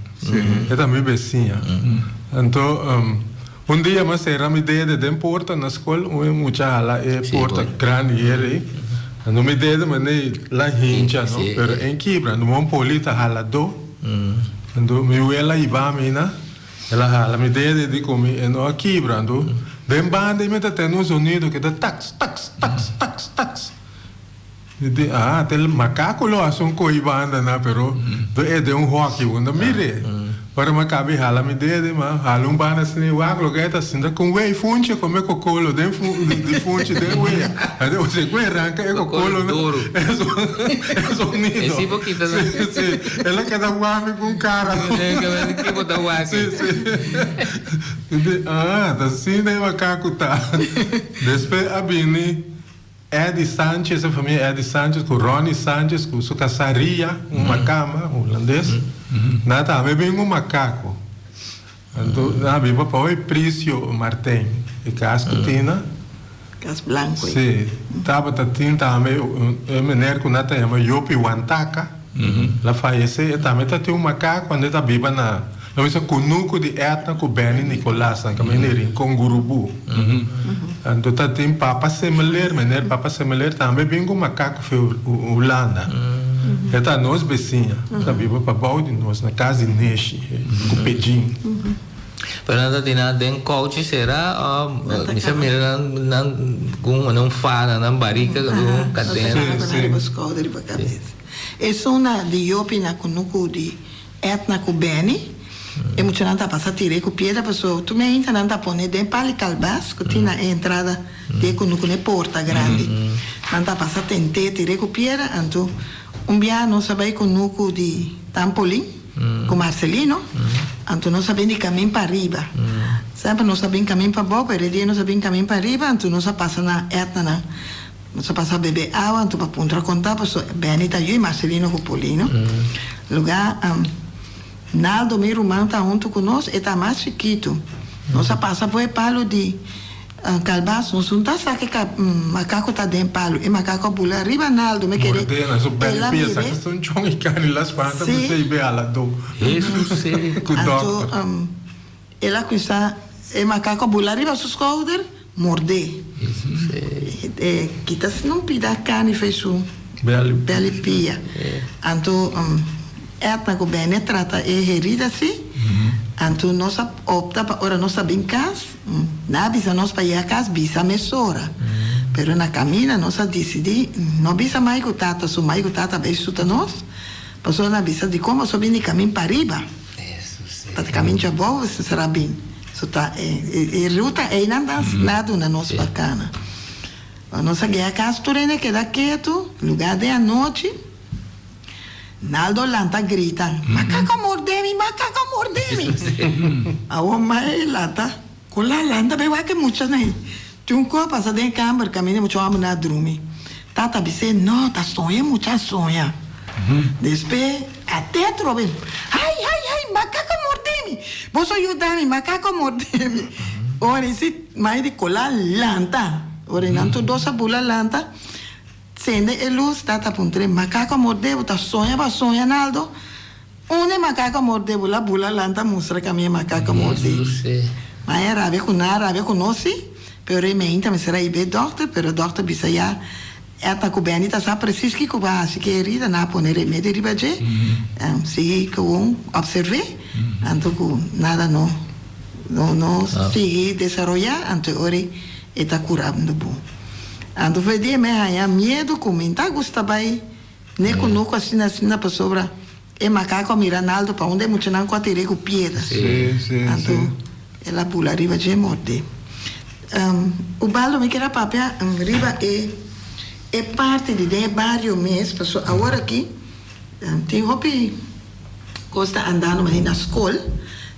É também vizinha. Então, dia mas era uma ideia de porta na escola, muita ala é porta grande ele. Não me deu, mas nem lá hincha, não. Pero em Quibra, no Montpoli tá halado. Então, meu ela iba mina, ela hala me deu de comer no Quibra, então, bem banda e me tá tendo um sonido que tá tax. Tem macaco lá, são coibanda, né? Pero é de rock, quando mire. Para macabe hala me deu, mas hala banda assim, o aglo que tá assim, com wei funche, como é cocolo, de funche de wei. Aí você coi arranca é cocolo, duro. É sonido. Esse pouquinho, sim. Ela quer dar guame com cara. Que botar o ar. Sim. Tá assim, daí macaco tá. Depois a Bini, Eddie Sanchez, a família Eddie Sanchez, com Ronnie Sanchez, com sua caçaria, uma cama, holandês. Nada, também vem macaco. Então, vem para o Prício Martin, e Cascutina. Cas Blanco. Sim, estava também, o menino que nada chama Yopi Wantaka. Lá faleceu, também tem macaco, quando está viva na. Não é conuco de etna com Benny Nicolás, que é com Gurubu. Então tem papa semelhante, menino papa semelhante também vem com macaco foi Holanda. Tá nós vizinha, tá viva para balde nós na casa de Neche, com Pedinho. Pero den coach será misa mira com não fala não barica com cadena. É uma de Yopi na conuco de etna com Benny. E muito não tá passando tirei com piedra pessoa tu me ainda não tá pondo de pali calbas que tinha a entrada de com porta grande não tá passando tentei tirei com piedra então dia não sabia com nuco de Tampolim com Marcelino então não sabia de caminho para arriba sempre não sabia caminho para baixo pero dia não sabia caminho para arriba então não se passa na etna não se passa beber água então para pontar contar pessoa bem tá eu e Marcelino com Polino lugar Naldo, meu irmão, está junto conosco, ele está mais chiquito. Nós passamos por palo de calbaço, não tá sabe que macaco tá dentro palo e macaco pula arriba naldo me querer. Mordena, so bem pensa que são chong e carne las pantas você sei bem ala do. Jesus sei. Então, ela custa e macaco pula arriba sus shoulder, morde. Jesus sei. Kita não pida carne fez o beli pia. Então, etna ko bene trata e herida assim. Então, nós opta para ora nós bem cas, na bisa nós para ir a casa bisa mesora. Pero na caminha nós decidi, não bisa mais que tata, so mais que tata bem suta nós. Passou na bisa de como só bem caminho para riba. Para caminho já bom, se será bem. So tá e ruta é nada na nossa bacana. A nossa guia casa turene queda quieto, lugar de a noite. Naldo lanta grita, macaco mordemi, macaco mordemi. A homem lata, com la lanta, bem que muitas nem. Tunco passa dentro da câmara, caminha muito homem na drume. Tata disse, não, tá sonha, muita sonha. Depois, até trove. Ai, macaco mordemi. Posso ajudar-me, macaco mordemi. Ora, esse mais de colar lanta. Ora, não tu dosa pula lanta. Sende e luz, tata puntre, macaco mordeu, tá sonha, Naldo. Une macaco mordeu, la bula lanta mostra que a minha macaco mordeu. Mas era rabia com nós, pero me inta me será ibe doctor, pero doctor bisa ya, eta ku beni ta sa preciso que kuba, assim que herida na poner remédio riba je, se que observe, anto ku nada no sigue desarrollar, anto ore eta curando bom. Ando vedia me haya medo comentar gusta bai ne conosco assim na pessoa e macaco miranaldo para onde muito não quatire com piedra ando ela pula arriba de morde o baldo me quer papel riba é parte de vários meses pessoa agora aqui tem hopi costa andando na escola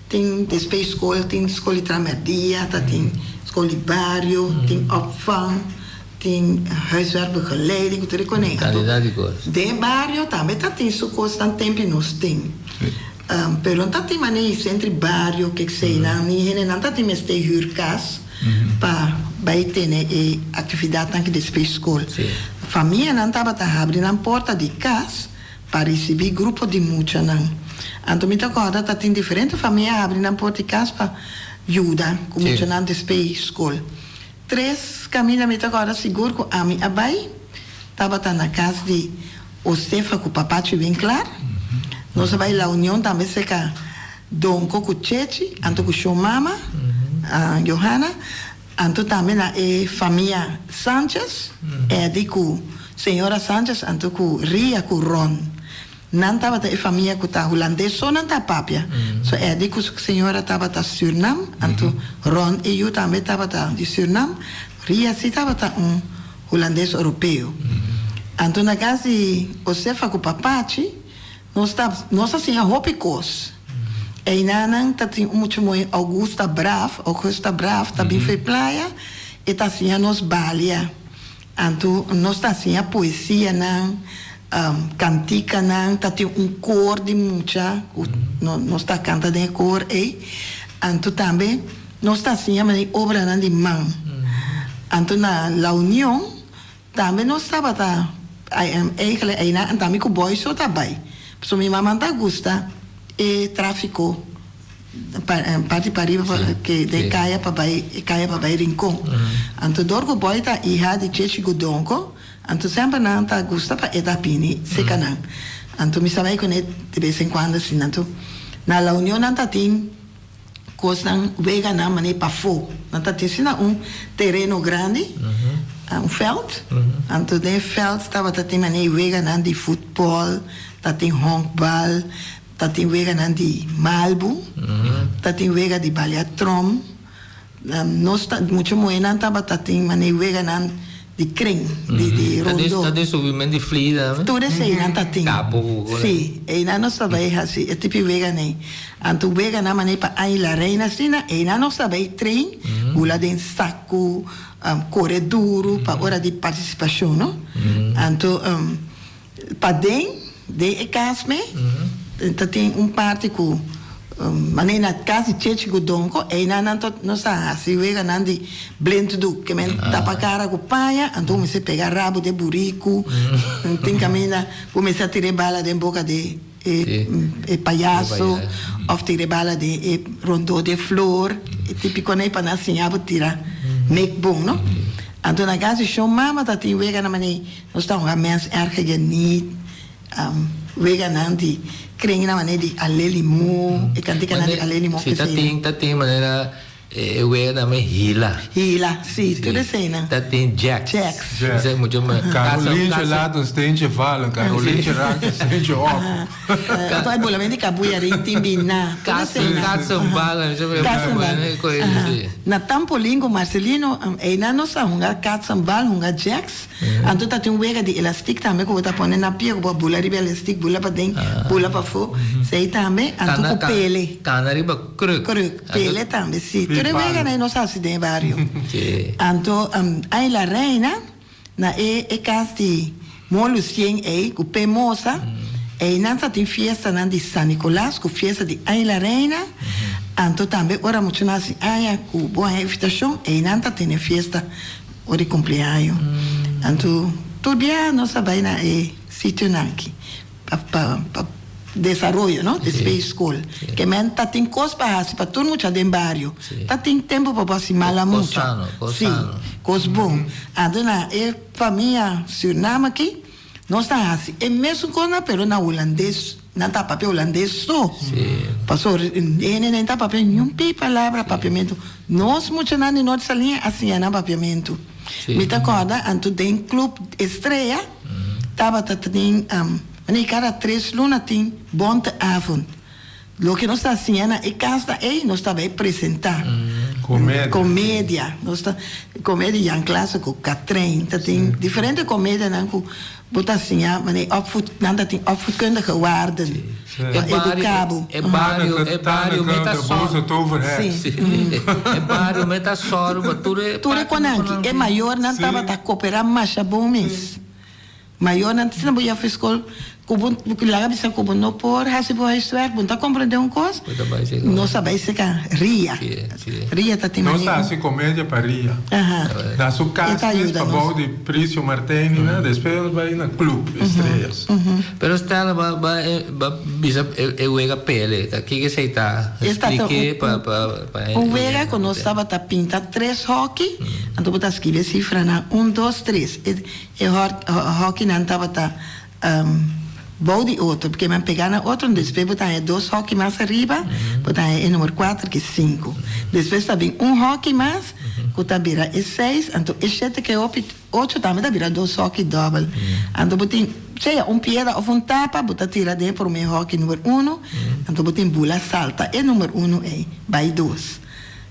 tem depois escola tem escola intermedia tem escola de bairro tem opvang tem huiswerkbegeleiding, tudo conectado. De bairro também tá tem isso constante tempo nós tem. Pero não tem maneira entre bairro que sei não, nem não tá tem mais ter huurkas para vai ter atividade tanque de escola. Família não tava tá abrindo a porta de casa para receber grupo de muita não. Então me toca tá tem diferente família abrindo a porta de casa para ajudar com muita não de escola. 3 caminhos me agora seguro com a minha abai estava na casa de Osefa com o papai bem claro nós vai lá união também se cá Donco com Chechi anto com sua mama a Johanna anto também a família Sanchez de com senhora Sanchez anto com Ria com Ron não estava a família com a holandês só não tá papia so de com senhora estava a Suriname anto Ron e eu também estava de Suriname Ria se estava holandês europeu anto na casa de Josefa com o papachi nós assim a ropicos e nanan tá tem muito muito Augusta Brav também foi praia e tá assim a nós balia anto nós tá assim a poesia não cantica não tá tem cor de muita nós tá canta de cor anto também nós tá assim a obra não de mão anto na La União também nós estava tá aí na também com boy só tá bem so minha mamãe tá gosta e tráfico parte para que de caia para vai rincon anto dorgo boy tá hija de Chechi Godonco anto sempre não tá gosta para etapini se canang anto me sabe que de vez em quando assim anto na La União não tá tem coisa vega na maneira para fogo não tá tem sina terreno grande veld anto de veld estava tá tem maneira vega na de futebol tá tem honkbal tá tem vega na de malbu tá tem vega de baliatrom nós tá muito moena tava tá tem maneira vega na de kring de rondo tá de subimento de flida tudo isso aí não tá tem sim e não nós também assim é tipo vega nem anto vega na maneira para aí la reina sina e não nós também trem bula de saco corredor para hora de participação não anto para de casme tá tem parte com Mané na casa cheche gudonko, e na nanto no sa si wega nandi blend do que men tapa cara com paia, então me se pegar rabo de burico, tem camina, começa a tirar bala de boca de palhaço, ou tirar bala de rondô de flor, típico nem para assim abo tirar make bom, não? Então na casa show mama tá tem wega na mané, nós estamos a mens erge geniet, wega nandi kring na maneira de alelimo e cantica na alelimo que tá tem maneira wega na me hila sim tudo assim né tá tem jacks isso é muito Carolinha lá do stente falam Carolinha raca stente off então é bolamente cabuiari timbina caçambala na tampolingo Marcelino e na nossa hunga caçambala hunga jacks então tá tem wega de elastic também que eu tá pondo na pia com bula riba elastic bula para dentro bula para fora sei também então com pele canariba cruk pele também sim Vega na nossa acidente barrio. Então, aí la reina na casa de Molucien com Pemosa, e nessa tem festa na de San Nicolás, com festa de aí la reina. Então também ora muito nasi aí com boa invitação, e nanta tem festa ora cumpleaños. Então, todo dia nossa vai na sítio aqui para desarrollo, ¿no? De space school. Que men tá tem coisa para todo mundo de barrio. Tá tem tempo para se mala muito. Sim, coisa bom. Adona família Suriname aqui, nós tá assim. É mesmo coisa, pero na holandês, não tá papel holandês só. Passou, nem tá papel nenhum palavra papiamento. Nós muito na nossa linha assim é na papiamento. Me tá acorda, anto tem clube estreia, tava tem Wanneer cada 3 lunas tem bom avond. Lo que nós está assim é casa aí nós está vai apresentar comédia. Nós está comédia em classe com Catherine, tem diferente comédia não com botar assim mas nada tem opvoedkundige waarden. Educado. É barrio metasoro. É barrio metasoro, mas tudo conanque. É maior não estava a cooperar mais bom mesmo. Maior não tinha boia fiscal porque lá bisa kubo no por hasi bo huiswerk bun tá compreender uma coisa não sabe se cá ria tá tem não está assim comédia para ria na sua casa para bom de Prício Martini né depois vai na clube estrelas pero está ba bisa wega pele tá que sei tá explique para o wega quando estava tá pinta 3 hockey então botar escrever cifra na 1 2 3 e hockey não tava tá body outro, porque me pegar na outro, depois botar 2 hockey mais arriba, botar número 4 que 5. Depois também hockey mais, que tá vira 6, então 7 que 8 também tá vira 2 hockey double. Então botem, seja piedra ou tapa, botar tira dentro para o meu hockey número 1, então botem bula salta, e número 1 vai 2.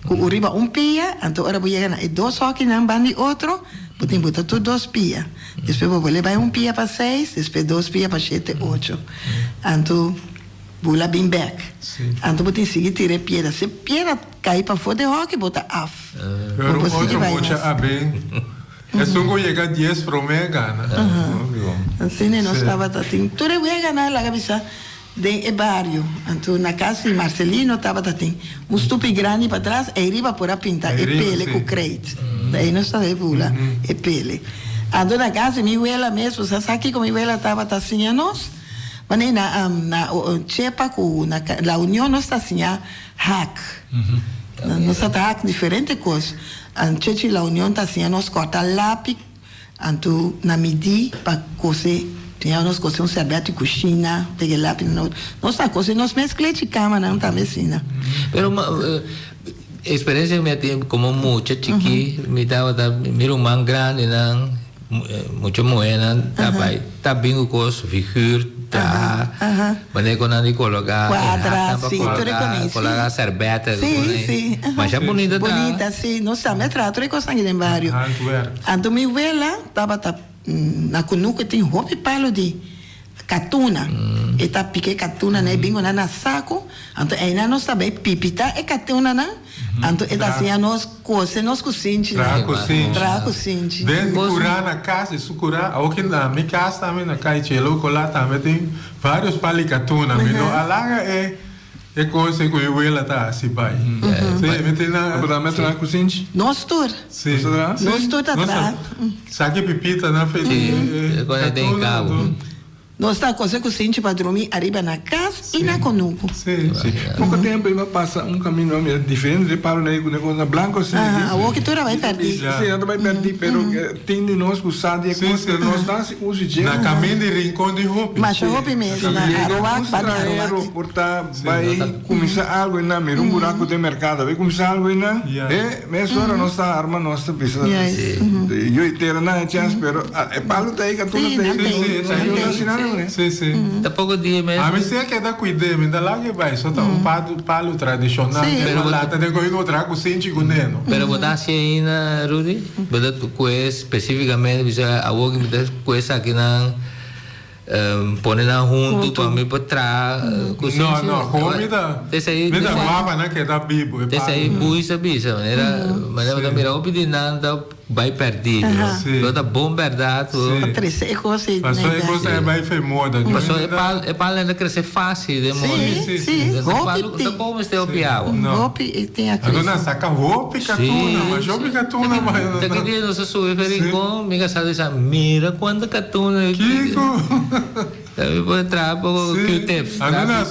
Com o riba pia, então ora vou chegar na 2 hockey na bandi outro, botem botar tudo 2 pia. Depois vou levar pia para 6, depois 2 pia para 7, 8. Então, vou lá bem back. Então, vou ter que seguir tirar piedra. Se piedra cair para fora de hockey, botar off. Pero outro bocha a bem. É só que chegar 10 para o mega, né? Assim, nós estava assim. Tudo é ganhar lá, cabeça. De barrio, então na casa de Marcelino estava assim, estupe grande para trás, e riba por a pintar, e pele com crate. Daí não está de pula, e pele. Então na casa de minha abuela mesmo, você sabe que com minha abuela estava assim a nós, mas na chepa com na União nós está assim a hack. Nós está hack diferente coisa. A cheche la União está assim a nós corta lápis, então na midi para cozer. Nós cozinhamos sorvete de coxina, peguei lápis, nós cozinhamos mesclamos de cama, não tá mesina. Pero experiência minha tem como mucha chiqui, me dava meu irmão grande não, muito moeda, tá bem o coisa, figura, mas é quando ele colocar quadra, sim, colocar sorvete, sim, mas é bonita, bonita, sim, nós também tratamos com sangue de barrio. Então minha abuela tava na Cunuca tem roupa palo de catuna. E tá pique catuna, né? Bingo na saco. Então, aí nós sabe pipita é catuna, né? Então, é assim, nós cozinhamos. Trago cinti. Dentro de curar na casa, isso curar. Aqui na minha casa também, na Caixelo, lá também tem vários palicatuna. A larga é é coisa que eu ela tá assim pai. Sim, metena. Para meter na cozinha. Nós tour. Sim. Nós tour atrás. Sabe pipita na fez. Agora tem cabo. Nós está coisa cozinha para dormir arriba na casa e na conuco. Sim. Pouco tempo ele passa caminho diferente de para o negócio branco assim. A outra vai perder. Sim, ela vai perder, pero tem de nós usar e coisa nós dá se usa de. Na caminho de rincão de roupa. Mas a roupa mesmo, na aroac, para portar vai começar algo na mira buraco de mercado, vai começar algo na. Mesmo hora nós está arma nossa pisa. Eu ter na chance, pero é palo daí que tu não tem. Sim. Tá pouco dia mesmo. A mim sei que é da cuidar, mas da lá que vai, só tá palo tradicional, mas lá tá de coisa outra com sente com neno. Pero botar assim na Rudy, botar tu coisa especificamente, bisa awak botar coisa aqui na pôr na junto para mim para trás. Não, comida. Me dá guapa, né, que é da bibo. Desse aí buisa bisa, maneira da mirar o pedido nada vai perdido. Toda bom verdade. Crescer coisa. Passou é coisa é bem femoda. Passou é para ainda crescer fácil, demora. Sim. Roupa tem. Como você opiava? Roupa tem a crescer. Agora saca roupa catuna, mas roupa catuna mas. Daquele dia nós subimos para rincão, me casado disse, mira quanta catuna. Kiko. Eu vou entrar para o Q-tips. Agora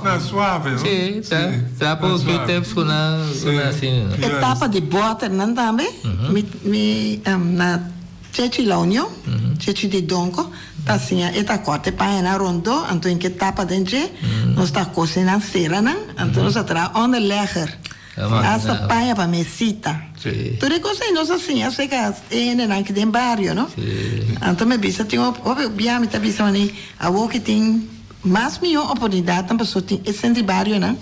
na suave. Sim, tá. Entrar para o Q-tips com assim. Etapa de bota não também. Na Chechi La União, Chechi de Donco, tá assim, eta corte para na rondo, então em que etapa dentro, nós está cozinhando cera, né? Então nós atrás onde leger. Essa paia para mesita. Tudo coisa nós assim, eu sei que é aqui dentro barrio, não? Então me bisa tem o bia me tá bisa ali, a o que tem mais melhor oportunidade para pessoa tem esse centro barrio, né?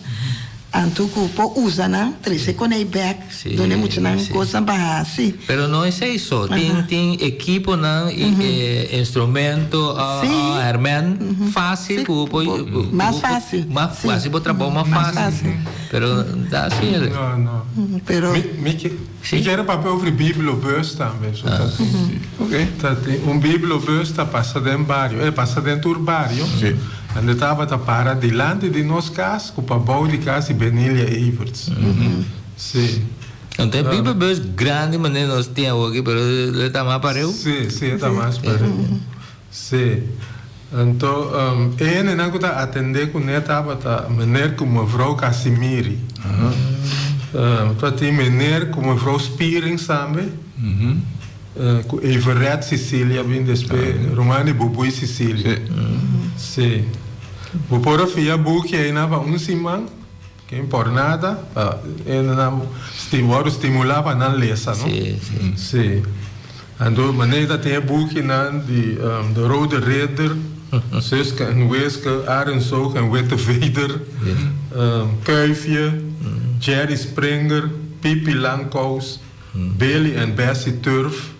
Então que usa, né? Treze com aí back, dona muito não coisa para assim. Pero não é isso, tem equipo não, instrumento, herman fácil, mais fácil para trabalhar mais fácil. Pero dá assim. Não. Pero me quero papel de bibliobus também. Ok. Bibliobus tá passa dentro barrio, passa dentro do barrio. Onde estava para delante de nós casa, com o pau de casa e Benilha Everts. Sim. Não tem bibliobus grande, mas nós tínhamos aqui, mas ele está mais pareu? Sim, está mais pareu. Sim. Então, ele não está atendendo com ele estava a maneira como a vrouw Casimiri. Então, tem maneira como a vrouw Spiering também. Com Everett Sicília, bem depois, Romani Bubui Sicília. Sim. Vou pôr a filha book aí na semana, que é por nada, estimular para não ler, não? Sim. Então, maneira tem a book na de Rode Redder, Suska en Weske, Arendshoog en Witte Veder, Kuifje, Jerry Springer, Pippi Langkous, Billy en Bessie Turf,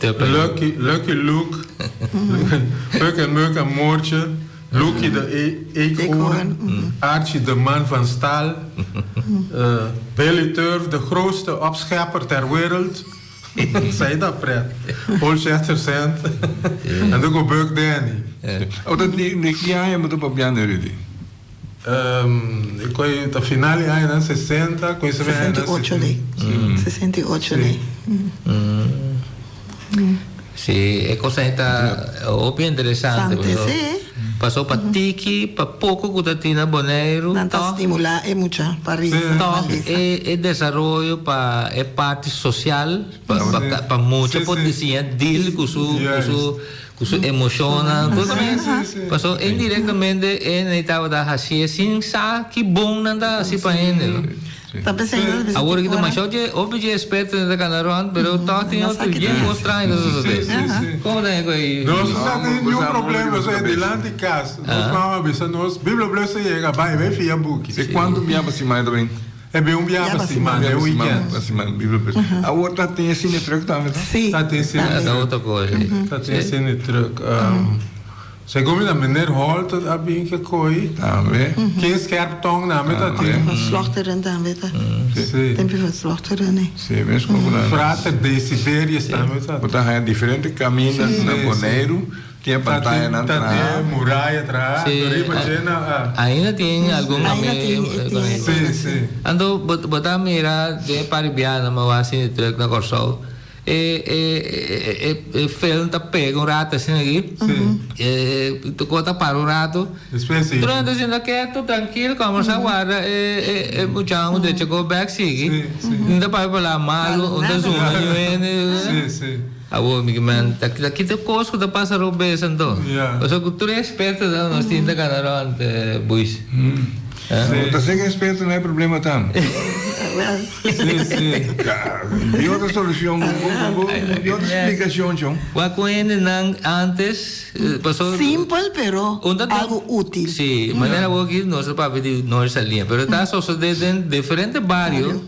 Lucky Luke, Puk en Muk en Moortje, Loekie de Eekhoorn, Archie de Man van Staal, Billy Turf, de grootste opschepper ter wereld. Zei dat pret. Holchester Cent. En dan Buck Danny. Dat die jaar moet op Jan Rudy. Ik kon de finale in 60, kon je 68 lei. 68 lei. Sì, e cosa è opio interessante. Passou para Tiki, para pouco Cutatina Boneiro. Não está estimular é mucha para isso. É desenvolvimento para é parte social para muita potencia deal com su emoção. Passou indiretamente ele estava da assim assim que bom não dá assim para ele. Agora que mais hoje obje experto na Canaruan, pero tá tem outro dia mostrar isso tudo. Como é que aí? Nós não tem nenhum problema, só é delante de casa. Nós vamos ver nós Bíblia chega, vai filha book. E quando me assim mais também. É bem biaba semana, é weekend. Semana Bíblia. A outra tem cine truck também, tá? Sim. Tá tem cine. É outra coisa. Tá tem cine truck. Segundo a meneer Holt, dat heb ik gekooid. Também. Geen scherp tong na met dat ding. Van slachteren dan, weet je. Tempo van slachteren, nee. Sim, mesmo como lá. Frater Desiderius dan met dat. Botar aí diferentes caminhos na Boneiro, tinha pantalla na entrada. Tem muralha atrás. Ainda tem algum caminho. Sim. Ando botar mira de paribiana, mas assim truck na Corsol. Fel tá pega rato assim aqui. Tu conta para o rato. Durante assim quieto, tranquilo, conversa guarda. Muchão de go back sigue. Ainda vai para lá malo, onde zona Sim. Abo mi man, aqui te coisas que passa roube santo. O só que tu é esperto da nós tinha canarão buis. Tá sem respeito não é problema tam. Sim. E outra solução, e outra explicação, John. O que antes passou Simple, pero algo útil. Sí, maneira que nós para de nós salinha, pero tá só de diferente barrio.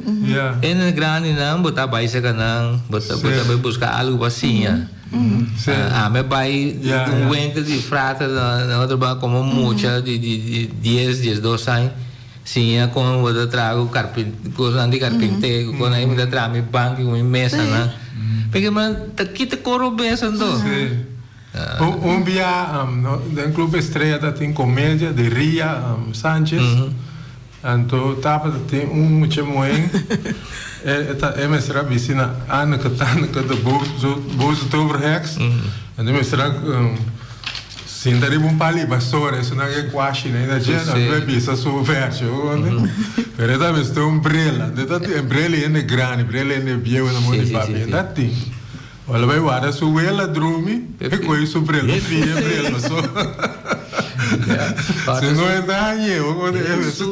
En el gran não botar vai se canang, botar vai buscar algo vacinha. Me vai winkel de frata na outra ba como mucha de 10, 12 anos. Sim, com o trago coisa de carpinteiro, com aí me dá me banco com mesa, né? Porque man aqui te coro besando. Dia no Clube Estrela tem comédia de Ria Sanchez. Então tava tem muito moen. É mestra vicina Ana Catana de Bozo Toverhex. Então mestra sim, daí pali basura, isso não é quase nem da gente, não é bisa suverte, pero da vez tem umbrella, de tanto umbrella é grande, umbrella é bio na mão de papi, da tem. Olha vai guarda suela drumi, e coi umbrella, umbrella só. Se não é daí,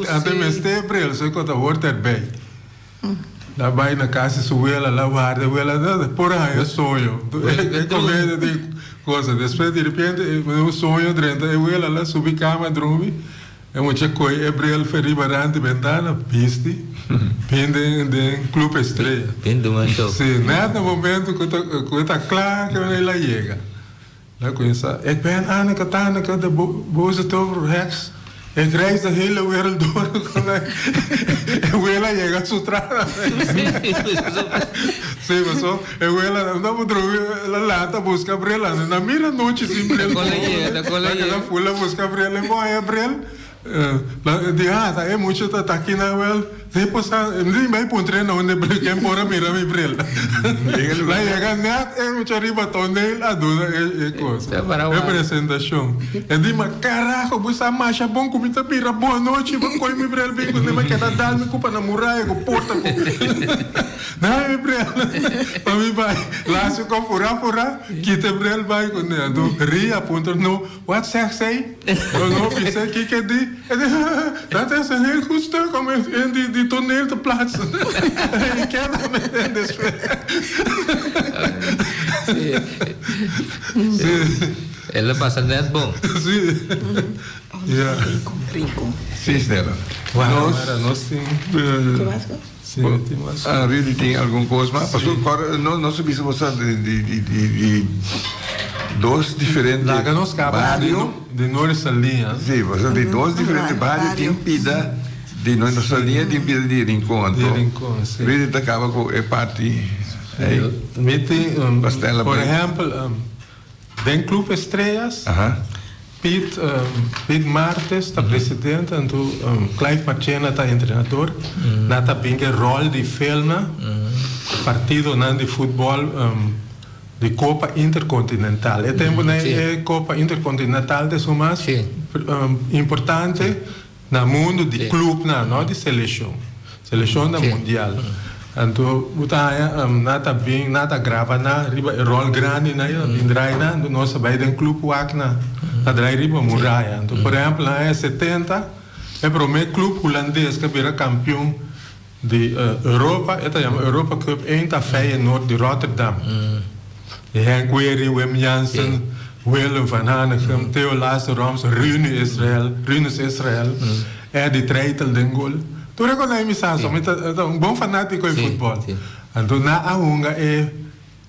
até mestre umbrella, só conta water bay. Lá vai na casa suela, lá guarda, ela por aí é sonho, é comédia de coisa, depois de repente um sonho dentro ela lá subi cama dorme é muito coisa é brel feri barante ventana piste pende de Clube Estrela pende uma show sim nada momento que tá claro que ela chega lá conhece ik ben Anne Katana de Boze Toverhex ik reis de hele wereld door ela chega a sutrada sim, mas só ela andava a lata busca brela na mira noite sim brela ela foi lá buscar brela e brela tá é muito tá aqui na well depois nem vai pontre na onde brela que embora mira mi brela lá chega net é muito arriba tonel a dona é coisa é apresentação é de mas caraca você marcha bom comida pira boa noite vou comer mi brela bem quando me queda dar me culpa na muralha com porta não mi brela para mim vai lá se com furar quita brela vai quando ando ria ponto no what say não pensei que é de dat is een heel goed stuk om in die toneel te plaatsen. Ik ken hem dus. Ela passa net bom. Rico. Sim, Stella. Nós sim. A Riri tem alguma coisa, mas nós subimos de dois diferentes barrios de nossa linha. Sim, você tem dois diferentes barrios, tem pida de nossa linha, tem pida de Rincón. De Rincón, sim. Riri acaba com a parte. Por exemplo, tem Clube Estrelas. Pete Martes está presidente, então Clive Marchena está treinador. Nata pinga rol de Felna, partido de futebol de Copa Intercontinental. E tempo é Copa Intercontinental de o mais importante no mundo de clube, não de seleção da mundial. Então, nata bem, nata grava na riba rol grande na indrai na do nosso bairro clube wakna na drai riba muralha. Então, por exemplo, na 70 é o primeiro clube holandês que vira campeão de Europa, é a Europa Cup 1 da Feyenoord de Rotterdam. E Henk Wery, Wim Jansen, Willem van Hanegem, Theo Lazaroms, Rinus Israel, é de Treitel den gol. Tu reconhece isso, um bom fanático de futebol. Então, na Unga é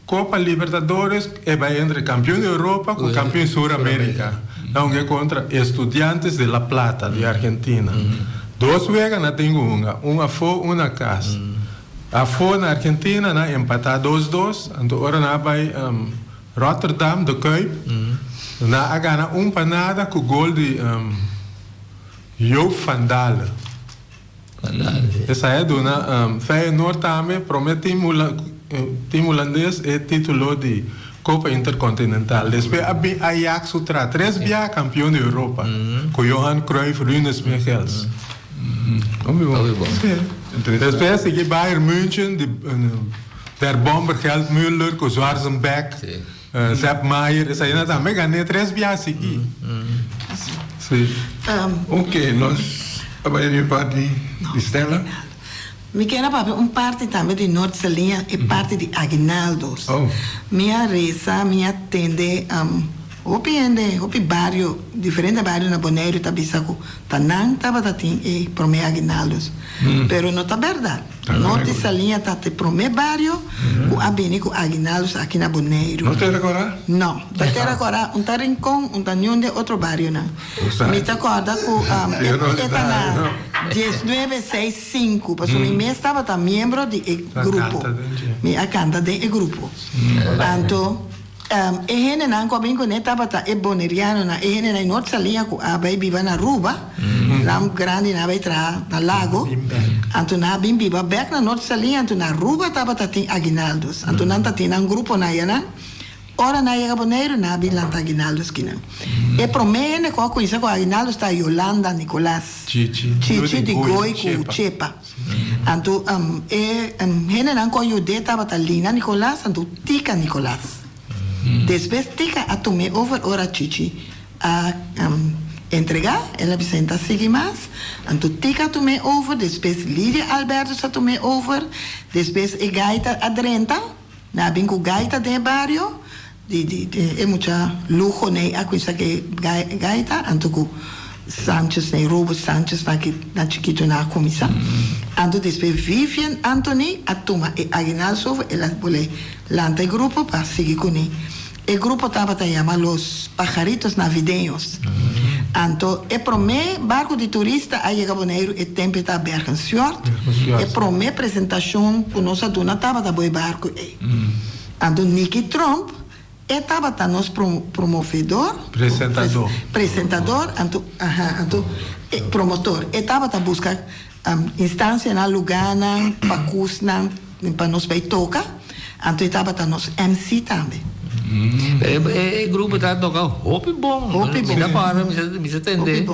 Copa Libertadores, vai entre campeão da Europa com campeão da Sul-América. Não, contra Estudiantes de La Plata, de Argentina. 2 vegas na tenho uma fora, uma casa. A fora na Argentina, na empatar 2-2, então agora na vai Rotterdam, de Kuip, na gana panada com o gol de Joop van Dalen. Essa é do Feyenoord também, promete time holandês é título de Copa Intercontinental. Depois Ajax outra 3 via campeão da Europa, com Johan Cruyff, Rinus Michels. Depois aqui Bayern München, der Bomber Gerd Müller, com Schwarzenbeck, Sepp Maier, essa aí também ganhei 3 via aqui. Ok, nós trabalhamos parte de Stella. Me quero para parte também de Noord-Salinha e parte de Aguinaldos. Minha reza, minha tende, hopi bairro, diferente bairro na Bonaire, tabisaco, tanang tabatatin e prome Aguinaldos. Pero não tá verdade. Noord-Salinha tá te prome bairro, com abini com Aguinaldos aqui na Bonaire. Não tem agora? Não, tem agora tá rincón, tá nenhum de outro bairro não. Me tá acorda com eta na 1965, porque mi me estava tá membro de grupo. Me acanta de grupo. Tanto e hene nan ko bin ko ne tabata e boneriano na e hene na Noord-Salinha ko abai biba na Ruba, lam grande na abai tra na lago. Anto na bin biba back na Noord-Salinha, anto na Ruba tabata tin Aguinaldos. Anto nan ta tin an grupo na yana. Ora na ia Bonaire na bin lanta Aguinaldos kina. E promene ko isa ko Aguinaldos ta Yolanda Nicolás. Chichi di Goi ku Chepa. Anto hene nan ko yude tabata Lina Nicolás, anto Tika Nicolás. Depois tica a tomar over ora Chichi a entregar, ela Vicenta sigue mais, então tica a tomar over, depois Lídia Alberto a tomar over, depois e gaita a Drenta, na bingo gaita de barrio, é muita luxo né, a coisa que gaita, então Sanchez né, Robo Sanchez na chiquito na comissão, então depois Vivian Anthony a tomar e Aguinaldos over, ela pode lanta el grupo para seguir con él. El grupo estaba te llama Los Pajaritos Navideños. Anto, e promé barco de turista a llegar a Bonaire e tempo está Bergenfjord. E promé presentación con nossa dona estaba da boi barco e. Anto Nicky Trump estaba ta nos promovedor, presentador, anto promotor. Estaba ta buscar instância na Lugana, para Cusna, para nos vai tocar. Então estava tá nos MC também. O grupo está tocando roupa bom. Me dá para me entender.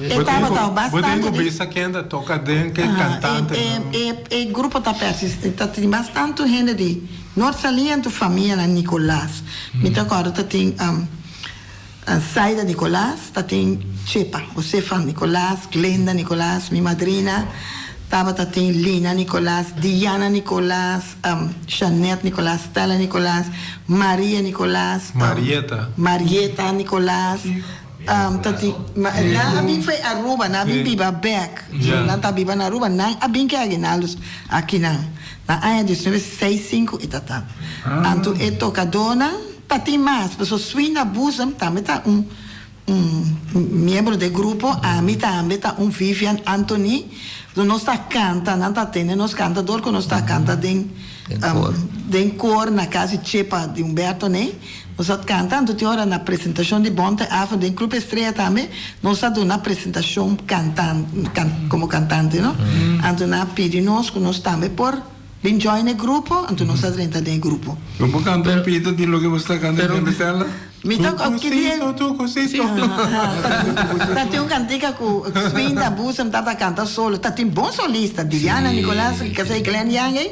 Estava tá bastante. Você pensa que ainda toca dentro, que é cantante. O grupo está persistente, tem bastante gente de Noord-Salinha e família na Nicolás. Me tá agora tem a Saida Nicolás, tem Chepa, o Stefan Nicolás, Glenda Nicolás, minha madrina. Tabata tem Lina Nicolás, Diana Nicolás, Jeanette Nicolás, Stella Nicolás, Maria Nicolás, Marieta Nicolás. Na abin foi Aruba, na abin biba back. Na tá biba na Aruba, na abin que Aguinaldos aqui na área de 1965 e tá. Anto é tocadona, tá tem mais, pessoas swing abusam, também tá membro do grupo, a mim também tá Vivian Anthony. Nós está canta, não está tendo, nós cantador que nós está canta den cor na casa Chepa de Humberto, né? Nós está cantando, tem hora na apresentação de Bonte Ava, do Clube Estrela também, nós está dando apresentação como cantante, não? Então, na pedi nós que nós também por join o grupo, então nós está dentro do grupo. Como canta um pito de lo que você está cantando, Stella? Me toca que dia tá tem cantica com swing da busa tá canta solo tá tem bom solista Diana Nicolás que sei Glenn Yang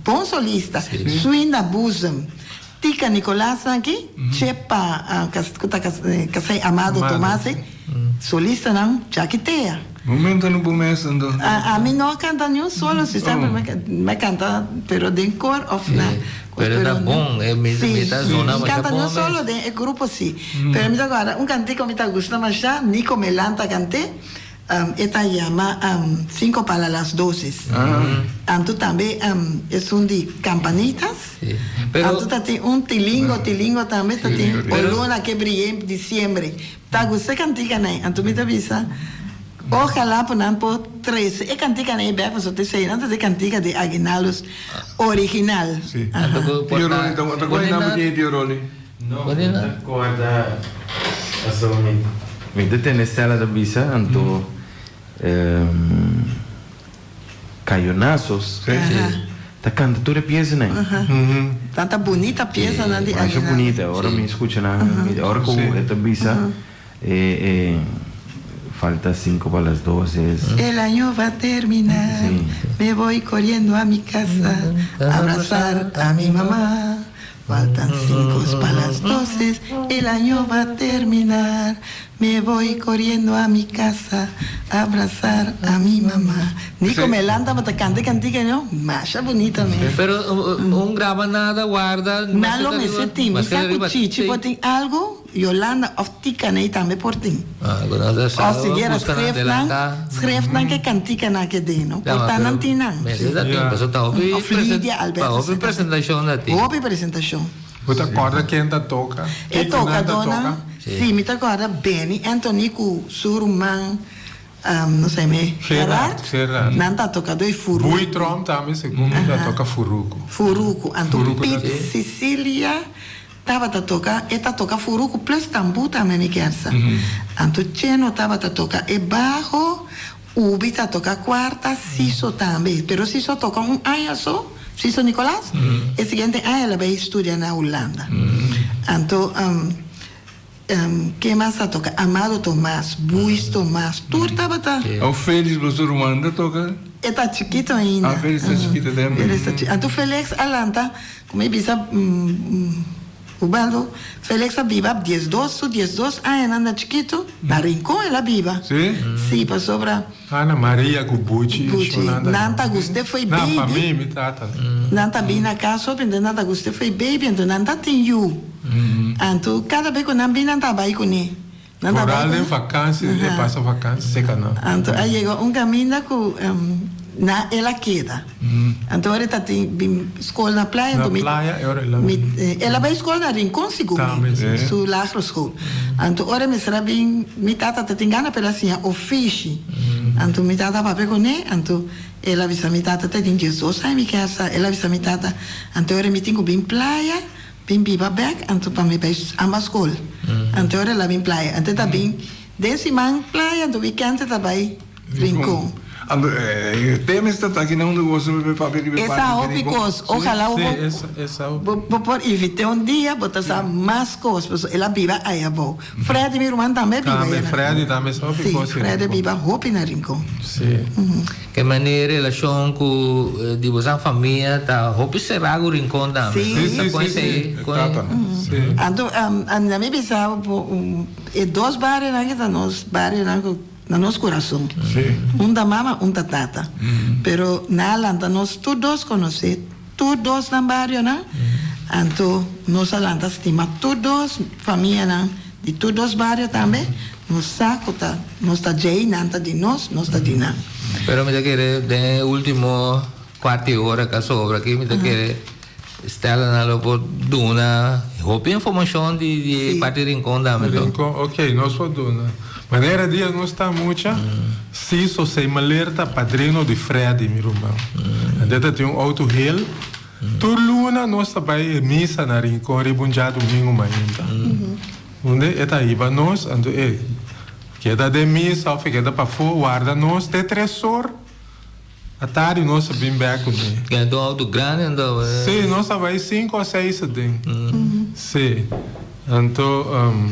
bom solista swing da busa Tica Nicolás aqui Chepa que sei Amado Tomás solista não Chaquitea momento no começo então a mim não canta nenhum solo se sempre me canta pero de cor of na pero tá bom é mesmo zona mas canta não solo de grupo sim pero me agora cantico me gusta mas já Nico Melanta cante esta llama 5 para las 12. Anto también es un de campanitas. Sí. Pero Anto tiene un tilingo también. Tiene olona que brilla en diciembre. Ta gusta cantica, ¿no? Anto me avisa. Ojalá ponan por 13. Cantica, ¿no? Vea, pues te sei, antes de cantica de aguinaldos original. Sí. Tio Roli, ¿te acuerdas de Tio Roli? No, guarda, alltså mitt tenestella da visa, anto caionazos. Ta cantatura pieza, né? Tanta bonita pieza, né? Acho bonita, agora me escucha, ahora como esta visa, falta 5 para las 12. El año va a terminar, me voy corriendo a mi casa, a abrazar a mi mamá. Faltan 5 para las 12, el año va a terminar. Me voy corriendo a mi casa a abrazar a mi mamá. Nico Melanda, mas canta cantiga, ¿no? Macha bonita mesmo. Pero un graba nada, guarda. Nalo me senti, me saco chichi, potem algo, Yolanda, of tika nee também por tim. Of seguir schreef dan que cantica na que de, no? Portanto, não tem não. Mas é da tempo, só tá ouvindo. Of Lídia Alberto. Ouve apresentação da ti. Ouve apresentação. Você acorda quem tá toca? É toca, dona. Sim, me acorda Benny, Antonico, Surumang, não sei me. Gerard. Nanta toca dois furuco. Bui Trom também, segundo, toca furuco. Furuco. Anto Pete, Sicília, tava a tocar, eta toca furuco, plus tambu também me quersa. Anto Cheno tava a tocar e barro, Ubi tá toca quarta, Siso também. Pero Siso toca ano só. Siso Nicolás, e seguinte ano ela vai estudar na Holanda. Anto, que mais toca? Amado Tomás, Buis Tomás, tudo estava tá. O Félix Blosurumanda toca? Ele tá chiquito ainda. Ah, Félix está chiquito também. Ele está chiquito. Então, Félix Alanta, como ele bisa, Ubaldo, Félix viva 12 anda chiquito, na Rincón ela viva. Sim? Sim, passou para... Ana Maria Gubucci. Nanta Guste foi baby. Não, para mim, me trata. Nanta bem na casa, então Nanta Guste foi baby, então Nanta tem you. Então, cada vez que Nanta vai com ele. Coral em vacância, ele passa vacância, seca não. Então, aí chegou caminho com... na ela queda. Então, ela está em escola na praia. Na praia, ela vai à escola na Rincón, segundo. Su Lagro School. Então, ora me será bem... Mi tata te engana pela assim, o fish. Então, mi tata vai com ele. Então, ela avisa mi tata, te tem 12 anos, mi casa. Ela avisa mi tata. Então, ora me tenho bem praia, bem viva back. Então, para me vai a escola. Então, ora ela bem praia. Então, tá bem... Desse man praia, do weekend, tá bem Rincón. Temas está aqui não gosto de papel de essa ópicos, ojalá vou por evitar dia, botar essa mais coisas, ela viva aí a boa. Fred, meu irmão também viva aí. Fred também só ficou. Sim, Fred viva roupa na Rincón. Sim. Que maneira relação com de você família tá roupa será o Rincón também. Sim. Então, a minha bisava dois bares aqui da nós, bares na nosso coração. Um da mama, um da tata. Pero na Alanta nós todos conhecemos, todos na barrio, né? Então, nós Alanta estima todos, família, de todos barrios também. Nos saco tá, nós tá jay, nanta de nós tá de nós. Pero me querer de último quarto hora que sobra aqui, me querer Stella na lobo duna, roupa informação de parte Rincón também. Rincón, ok, nós podemos. Maneira dia não está muita. Se só sei malerta padrino de Fred, meu irmão. Deta tem auto hill. Turluna nós vai missa na Rincón, ribunja domingo ainda. Onde eta iba nós, ando queda de missa, queda para fora, guarda nós de tresor. A tarde nós bem back com ele. Que é do auto grande, então. Sim, nós vai 5 ou 6 dentro. Sim. Então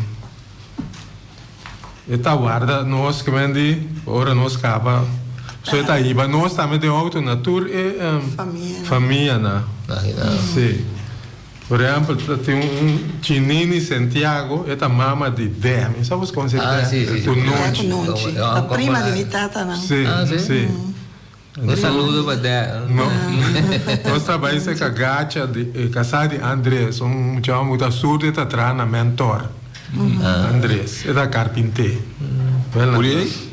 eta guarda nós que vende, ora nós cava. So eta iba nós também de auto na tour e família na. Sim. Por exemplo, tem Chinini Santiago, eta mama de Demi, sabe os conceitos? Nunchi. A prima de Mitata, não? Sim. Um saludo para ela. Nós trabalhamos com a gacha de casa de Andrés, chama muito surdo eta trana mentor. Andrés, é da carpinteiro. Por aí?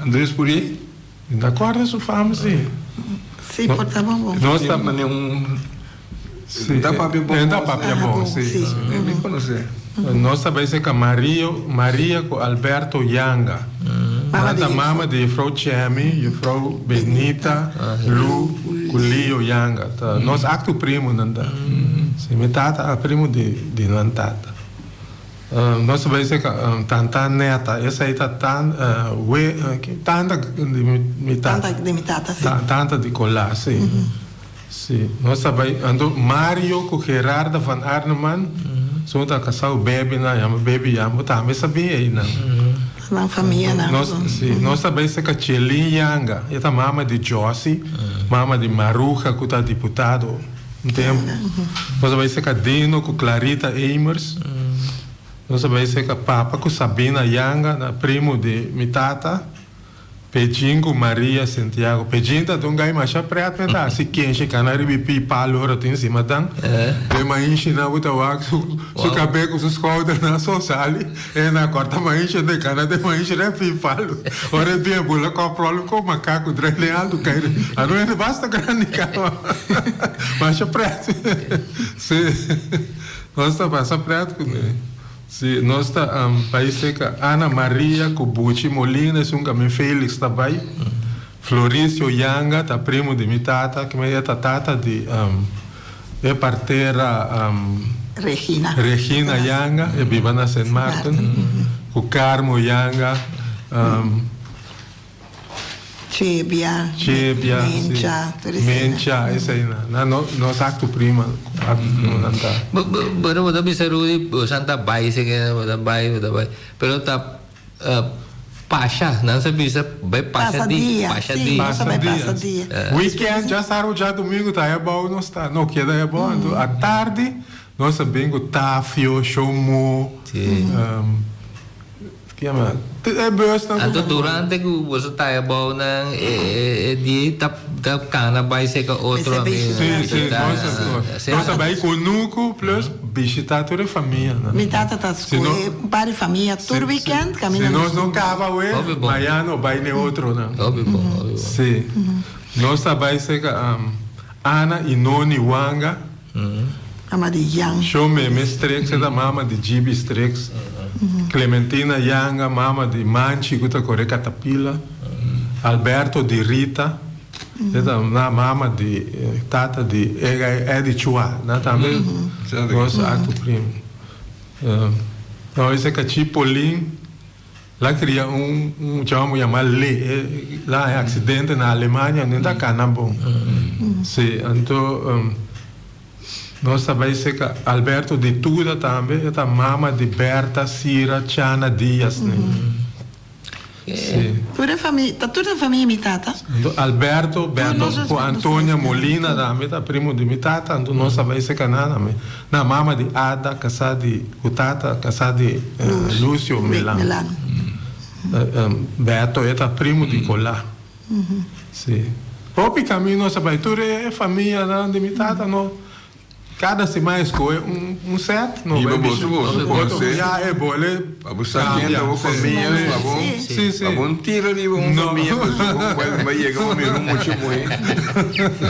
Andrés por aí? Da corda su fama, sim. Sim, portava bom. Nós tá Da papel bom. Da papel bom, sim. Nem conhecer. Nós também sei que Maria com Alberto Yanga. A mama de Frau Chemi e Frau Benita Lu com Leo Yanga. Nós acto primo nanda. Sim, minha tata é primo de nossa tata. Nós também sei que tanta neta, essa aí tá tanta de minha tata. Tanta de minha tata, sim. Tanta de colar, sim. Sim, nós também ando Mario com Gerardo van Arneman. Sou da casal baby na yama também sabia aí não. Na família não. Nós também sei que Chelin Yanga, essa mama de Josie, mama de Maruja que tá deputado um tempo. Nós também sei que Dino com Clarita Eimers. Nós também sei que Papa com Sabina Yanga, primo de Mitata. Pejinho com Maria Santiago. Pejinho tá um gai mais preto, tá? Se quem chega na ribipi palo ora tem cima dan. De mainchi na uta wak su cabelo com os caudas na sali. E na corta mainchi de cana de mainchi repi palo. Ora bem bula com prolo com macaco dreleado cai. A não é basta grande cama. Mais preto. Sim. Nossa passa preto com ele. Sim, nós está país que Ana Maria Kubuchi Molina, um caminho Félix também, Florício Yanga, tá primo de minha tata, que é tata de é parteira Regina Yanga, é viva na Saint Martin, o Carmo Yanga, Chebia, Mencha, esse aí, nós acto prima, Baru kita bisa rudi Santa Bai sih kan, Bai, pero tá Pasha, não se bisa vai passa dia. Weekend já sábado, já domingo tá é bom, não está, não queda é bom, à tarde nós sabemos tafio, chomo, que é mais é bastante. Anto durante que você tá é bom não dia tá cana vai ser que outro amigo. Sim, nós vai com nuco plus visitar toda a família. Minha tata tá com para família todo weekend caminho. Se nós não cava o amanhã não vai nem outro não. Óbvio. Sim. Nós vai ser que Ana e Noni Wanga. Mama de Yang. Chome Mestrex é da mama de Gibi Strex. Clementina Yanga, mama de Manchi, que está correndo Catapila. Alberto de Rita, na mama de tata de Edi Chua, também nosso acto primo. Então, esse é Chipolin, lá cria chama Le, lá é acidente na Alemanha, não está canabom. Sim, então nós também sei que Alberto de Tuda também é a mama de Berta Cira Chana Dias, né? Toda a família minha tata. Alberto com Antônia Molina também é primo de minha tata, então nós também sei que na mama de Ada casada de Tata casada de Lúcio Milano. Beto é primo de Colá. Sim. Próprio caminho nós também toda é família de minha tata, não. Cada semana escolhe set, não vai bicho. Já é bom, né? A você quem tá com família, tá bom? Sim. Tá bom, tira ali uma família, vai chegar um amigo muito muito.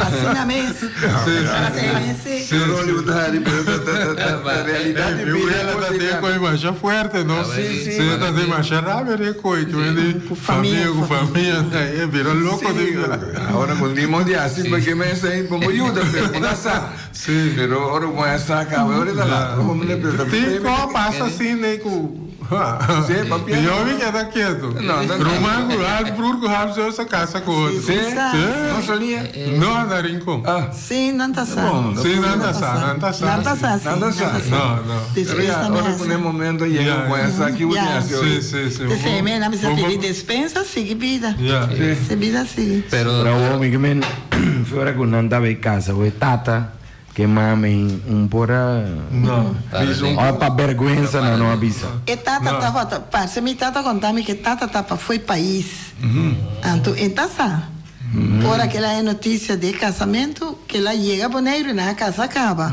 Assim na mesa. Sim. Não lhe botar ali para realidade. Ela tá de coisa mais forte, não? Sim. Tá de mais rápido, coisa que vem com família, é virou louco de. Agora quando dimos de assim, porque me sai como ajuda, para sim. Ora com essa acaba, ora da lá. Tem como passa assim, né, com sim, papel. E homem que tá quieto. Romango, Habsburgo, Habsburgo, essa casa com outro. Sim. Não solinha? Não, na rincon. Sim, não tá sá. Sim, não tá sá. Não. Ora com o momento aí, com essa aqui, o dia. Sim. De semana, me pedir dispensa, sigue vida. Se vida sigue. Pero para o homem que me fora com não dava em casa, o tata que mame pora não olha para vergonha não avisa e tata tava parece minha tata contava que tata tava foi país então entassa por aquela é notícia de casamento que ela chega a Bonaire na casa acaba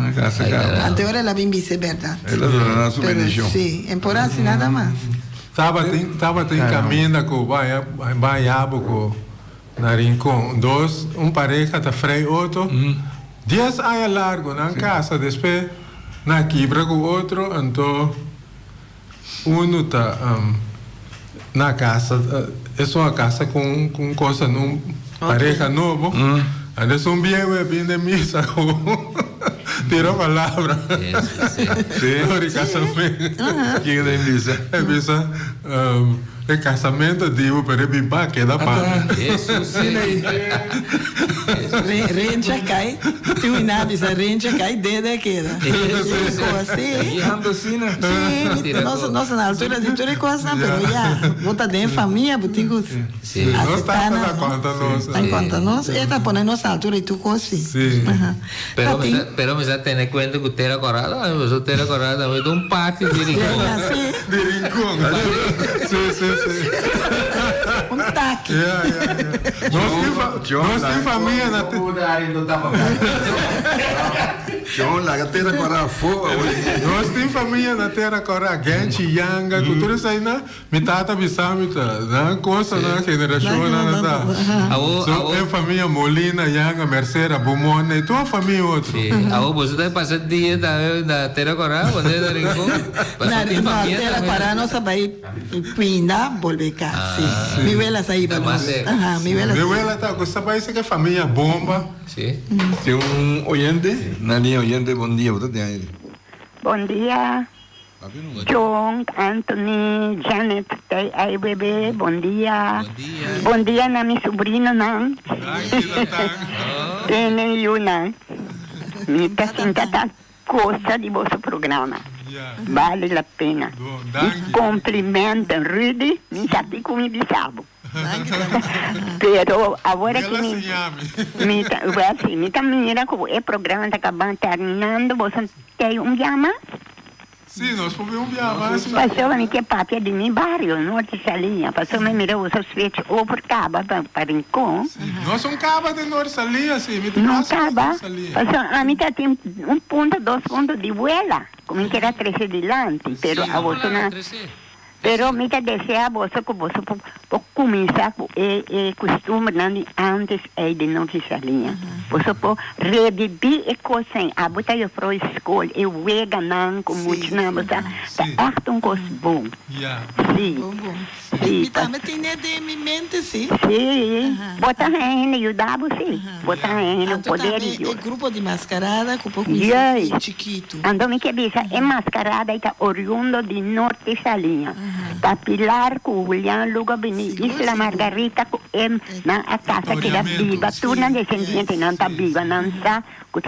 então ela vem vice verdade ela dona na sua bendição sim em por assim nada mais Tava tem caminho com Baiabo com na Rincón. Pareja tá freio outro. 10 anos largo na casa, depois na quebra com outro, então tá na casa, é uma casa com coisa num pareja novo. Antes bien de misa, tiró palabra. De casamento. ¿Quién es misa? Misa, el casamento, digo, pero es pipa, queda para. Isso, sim. Rente cai, tu inabis, a rente cai desde aquela. Assim, né? Sim, nossa, na altura de tudo é coisa, mas já, bota dentro família, botigo. Sim. Não está na conta nossa. Está em conta nossa, ele está pondo nossa altura e tu coisa. Sim. Pero me já tem em conta que o Terra Corada, o Terra Corada é um pátio de Rincón. De Rincón. Sim. Um taque. Nós temos família na John, la Terra Corada fogo. Nós temos família na Terra Corada, gente, Yanga, cultura isso aí, né? Mitata bisamita, na coisa, na geração, na é família Molina, Yanga, Merceira, Bumone, tua família outra. Você está passando dia da Terra Corada, onde é da Rincón? Na Terra Corada, nós vai cuidar, volver cá. Mi vela sair para nós. Mi vela tá, você vai ser que família bomba. Sim. Tem oyente, na linha oyente, bom dia, você tem aí. Bom dia. John, Anthony, Janet, aí bebê, bom dia. Bom dia na minha sobrinha, não. Tem Yuna. Me tá sentindo coisa de vosso programa. Vale a pena. Me cumprimentam, Rudy, me chati com o bisabo. Pero agora que me mira que o programa está acabando, terminando, você tem chama? Sim, nós fomos viajar. Passou-me que papi de meu bairro, Norte Salinha. Passou-me mirou os feitos ou por Caba, para Rincón. Nós somos Caba de Norte Salinha, sim. Não Caba. Passou, a mim tem 1 ponto, 2 pontos de vuela, como que era 13 de lante, pero a você não... Pero me desea você que você pode começar com o costume antes de Norte Salinha. Você pode reviver a coisa. A botar eu para a escola, eu vega não com muito não, você é um coisa bom. Sim. Sim. Também tem de mente, sim. Sim. Botar ainda ajudar você. Botar ainda o poder de Deus. Grupo de mascarada com pouco chiquito. Então me quebisa é mascarada está oriundo de Norte Salinha. Papilar com William Lugo Beni, Isla Margarita na a casa que era viva, turna descendente não está viva, não está,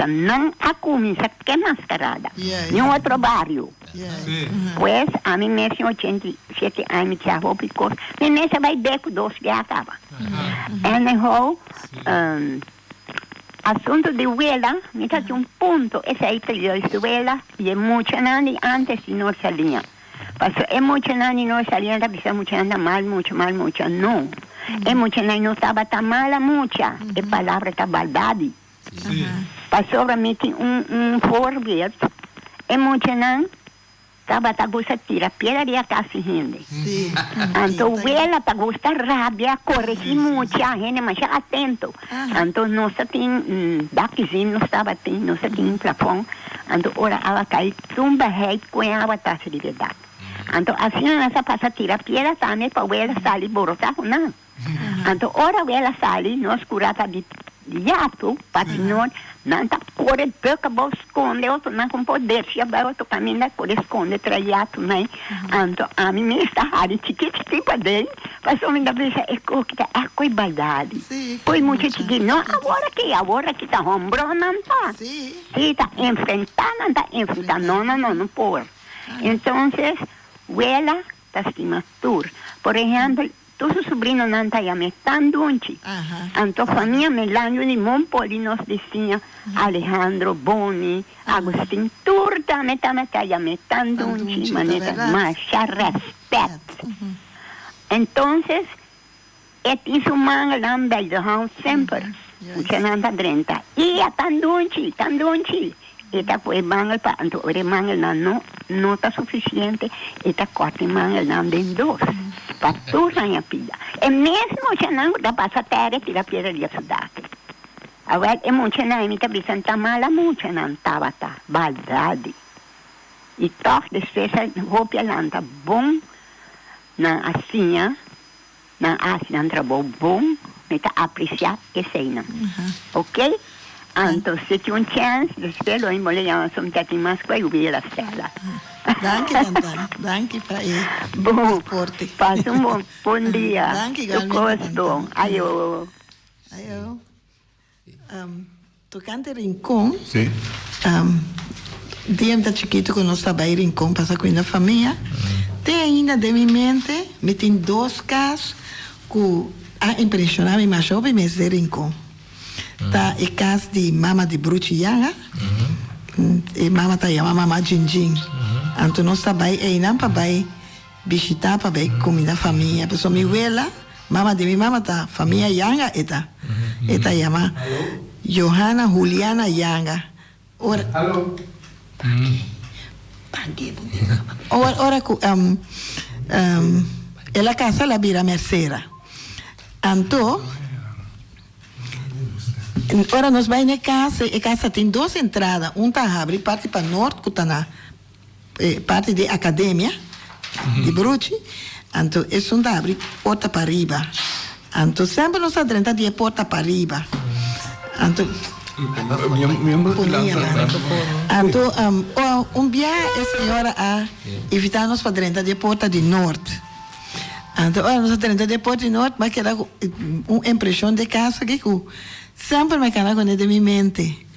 não a comida que é mascarada. Em outro bairro. Pois a mim mesmo 87 anos já vou picar. E nessa vai deco 2 que acaba. Anyhow, assunto de vela, me tá de ponto, esse aí de vela e é muito antes de Norte Salinha. Porque é muito não Salinha, tá pensando muito mal, não. É muito não estava tão mal, muito. É palavra da verdade. Passou para mim forward, é muito não. Estava a gostar tira pedra e a casa rende. Então ela tá gostar rábia, corrigir muito a gente, mas atento. Então nós tem daquezinho, nós tem plafond. Então ora ela cai tumba rei com a taça de verdade. Então assim nessa passa tira pedra também para ela sair borotar não. Então ora ela sai, nós curata de jato, patinor, não está por el boca, vos esconde, outro não com poder, se vai outro caminho, por esconde, trajato, né? Então, a mim me está ali, chiquitico para dele, passou me da vez, é coibaldade. Pois muito chiquinho, não, agora que está ombro, não está. Sim, está enfrentando, não pode. Então, ela está estimatura. Por exemplo, todos os sobrinhos não estão metendo unchi. Então, a família Melanio de Montpoli nos dizia Alejandro, Boni, Agostinho, tudo também está metendo unchi, mas já respeito. Então, é isso manga lá no sempre. Você não está 30. E é tanto unchi. Esta foi mangel para anto ore mangel não está suficiente, esta corte mangel não tem dois. Para tudo na pilha. E mesmo se não dá passa terra que a piedra de cidade. Agora é muito não, me tá pensando tá mala muito não tava tá, verdade. E toch depois roupa lá tá bom na assim, na assim não trabalho bom, me tá apreciar que sei não. Ok? Então, se tem chance, depois eu vou levar um pouquinho mais para eu ver a Stella. Danke, Tantan. Danke para ele. Bom, passa bom dia. Danke, eu gosto. Ayo. Tocante Rincón. Sim. Dia da chiquito que nós estava em Rincón, passa com a família. Tem ainda de minha mente, me tem 2 casos que a impressionar me mais jovem mês de Rincón. Tá o caso de mama de Bruchianga. E mama tá chamada mama Jinjin. Então nós estava aí não para visitar para comer a família. Pessoal me vela, mama de minha mama tá família Yanga eta. Eta chama Johanna Juliana Yanga. Alô. Ora ela casa la vira Mercera. Então ora nós vai na casa, e a casa tem 2 entradas, tá abre parte para norte, que tá na parte de academia de Bruchi, então é tá abre porta para riba, então sempre nós adrenta de porta para riba, então dia a senhora a evitar nós para adrenta de porta de norte. Então ora nós adrenta de porta de norte, mas que era uma impressão de casa que sempre me cana com de minha mente.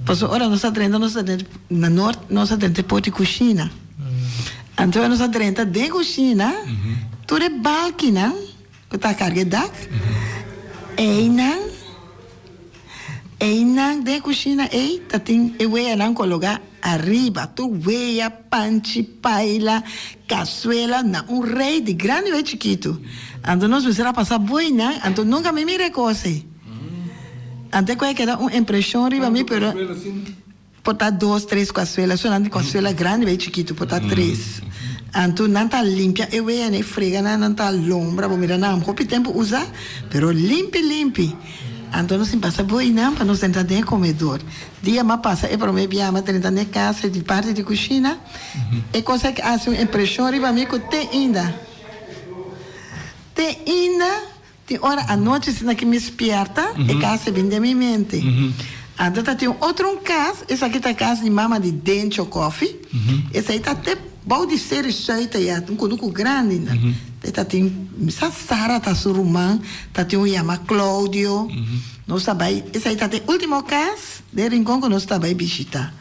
Pois ora nós adrenta na norte nós adrenta porta de cozinha. Então nós adrenta de cozinha, tudo é balcão, que tá carregado. Einan de cozinha tá tem eu não colocar arriba, tu veia panchi, paila, cazuela, na rei de grande e chiquito. Então nós precisamos passar boina, então nunca me mire coisa. Antes que era uma impressão arriba mim, pero botar 2, 3 cazuelas, só não cazuela grande e chiquito, botar 3. Então não tá limpa, eu veia nem frega, não tá lombra, vou mirar não, pouco tempo usar, pero limpe. Então nós passa boina para nós entrar dentro do comedor. Dia mais passa, é para mim viama entrar na casa de parte de cozinha, e coisa que faz uma impressão arriba mim que tem ainda. Tem hora à noite se que me esperta e casa vem da minha mente. Então tem outro caso, essa aqui tá casa de mama de Dencho Coffee. Essa aí tá até bom de ser cheita já, um cuduco grande. Tá tem Sara tá surumã, tá tem o chama Cláudio. Nós tá vai, essa aí tá tem último caso de Rincón que nós tá vai visitar.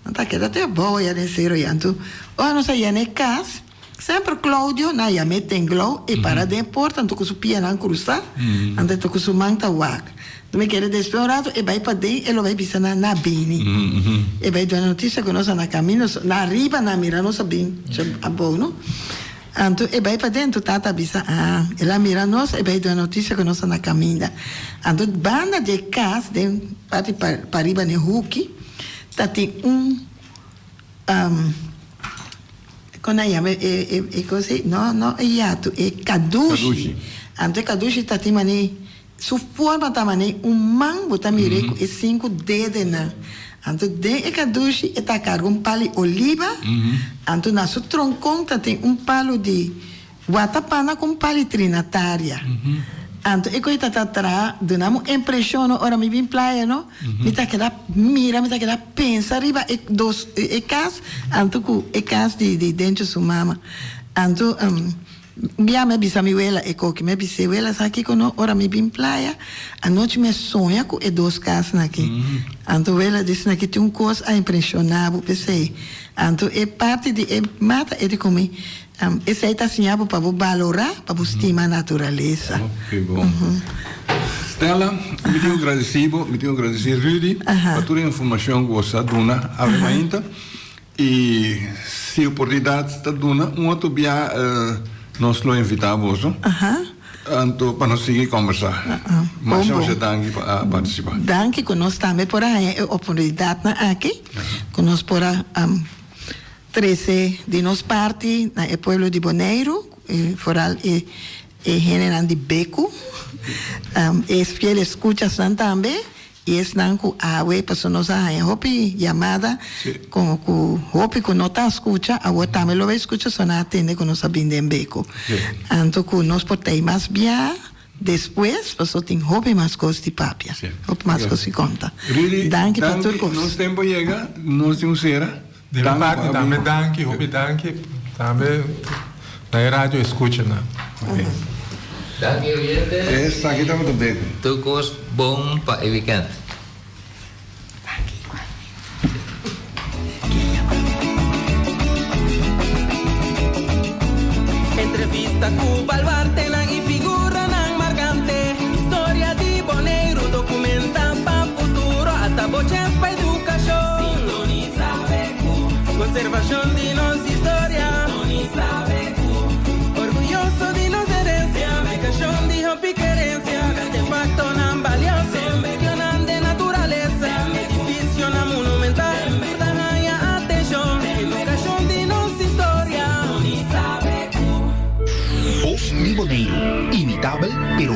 Não tá que até boa já nesse então. Ora nós aí na casa sempre Cláudio na ia meten glow e para de portanto que su pia não cruzar, ante to que su manta wak. Tu me quer desesperado e vai para dentro, ele vai pisar na bini. E vai dar notícia que nós na caminho, na riba na mira nós bem, a bono. Então e vai para dentro tata bisa, ela mira nós e vai dar notícia que nós na caminho. Então banda de casa de parte para riba ne huki, tá tem quando a chama é così, não é iato, é kadushi. Então kadushi tá tem mané, su forma tá mané, man bota mireco e 5 dedos na. Então de kadushi é tá cargo palo oliva. Então na su troncão tá tem palo de watapana com palo trinatária. Então e coisa tá atrás, donamos impressão, ora me vim praia, não? Me tá que mira, me tá que pensa arriba e cas, então e cas de dentro sua mama. Então minha me bisa mi vela e que me bisa vela aqui quando ora me vim praia, a noite me sonha com 2 casas aqui. Então vela disse que tem coisa a impressionar, pensei. Então é parte de mata e de comer. Esse aí está assinado para valorar, para estimar a natureza. Que bom. Stella, me tenho agradecido, Rudy, por toda a informação que você dona ainda. E se a oportunidade está dona, outro dia nós lo invitamos. Então, para nós seguir conversar. Mas você danke para participar. Danke conosco também por a oportunidade aqui. Conosco por a 13 de nos parte na pueblo de Bonaire, foral e general de Beco. Es fiel escuchas também. E es nanku awe personas a hopi llamada con hopi con nota escucha agua también lo ve escucha sona atende con nos abinde en beco anto con nos portei más bien después pues tin hopi más costi papia hopi más costi conta danke por tu cosa nos tempo llega nos de un sera de la parte también danke hopi danke también la radio escucha na Danke oyente. Esta aquí estamos con Beco. Tukos bom pa weekend. Entrevista Cuba al Bartenan y figura nan marcante. Historia di Bonaire, documenta pa futuro hasta boches pa educación. Sintoniza BQ. Conservación de nos historia. Sintoniza BQ. Orgulloso de nos herencia. Educación de hopi querencia. Artefacto nan valioso. Regional de naturaleza. Edificio nan monumental. Tanaya atención. Educación de nos historia. Sintoniza BQ. Voz Mi Bonaire, imitable pero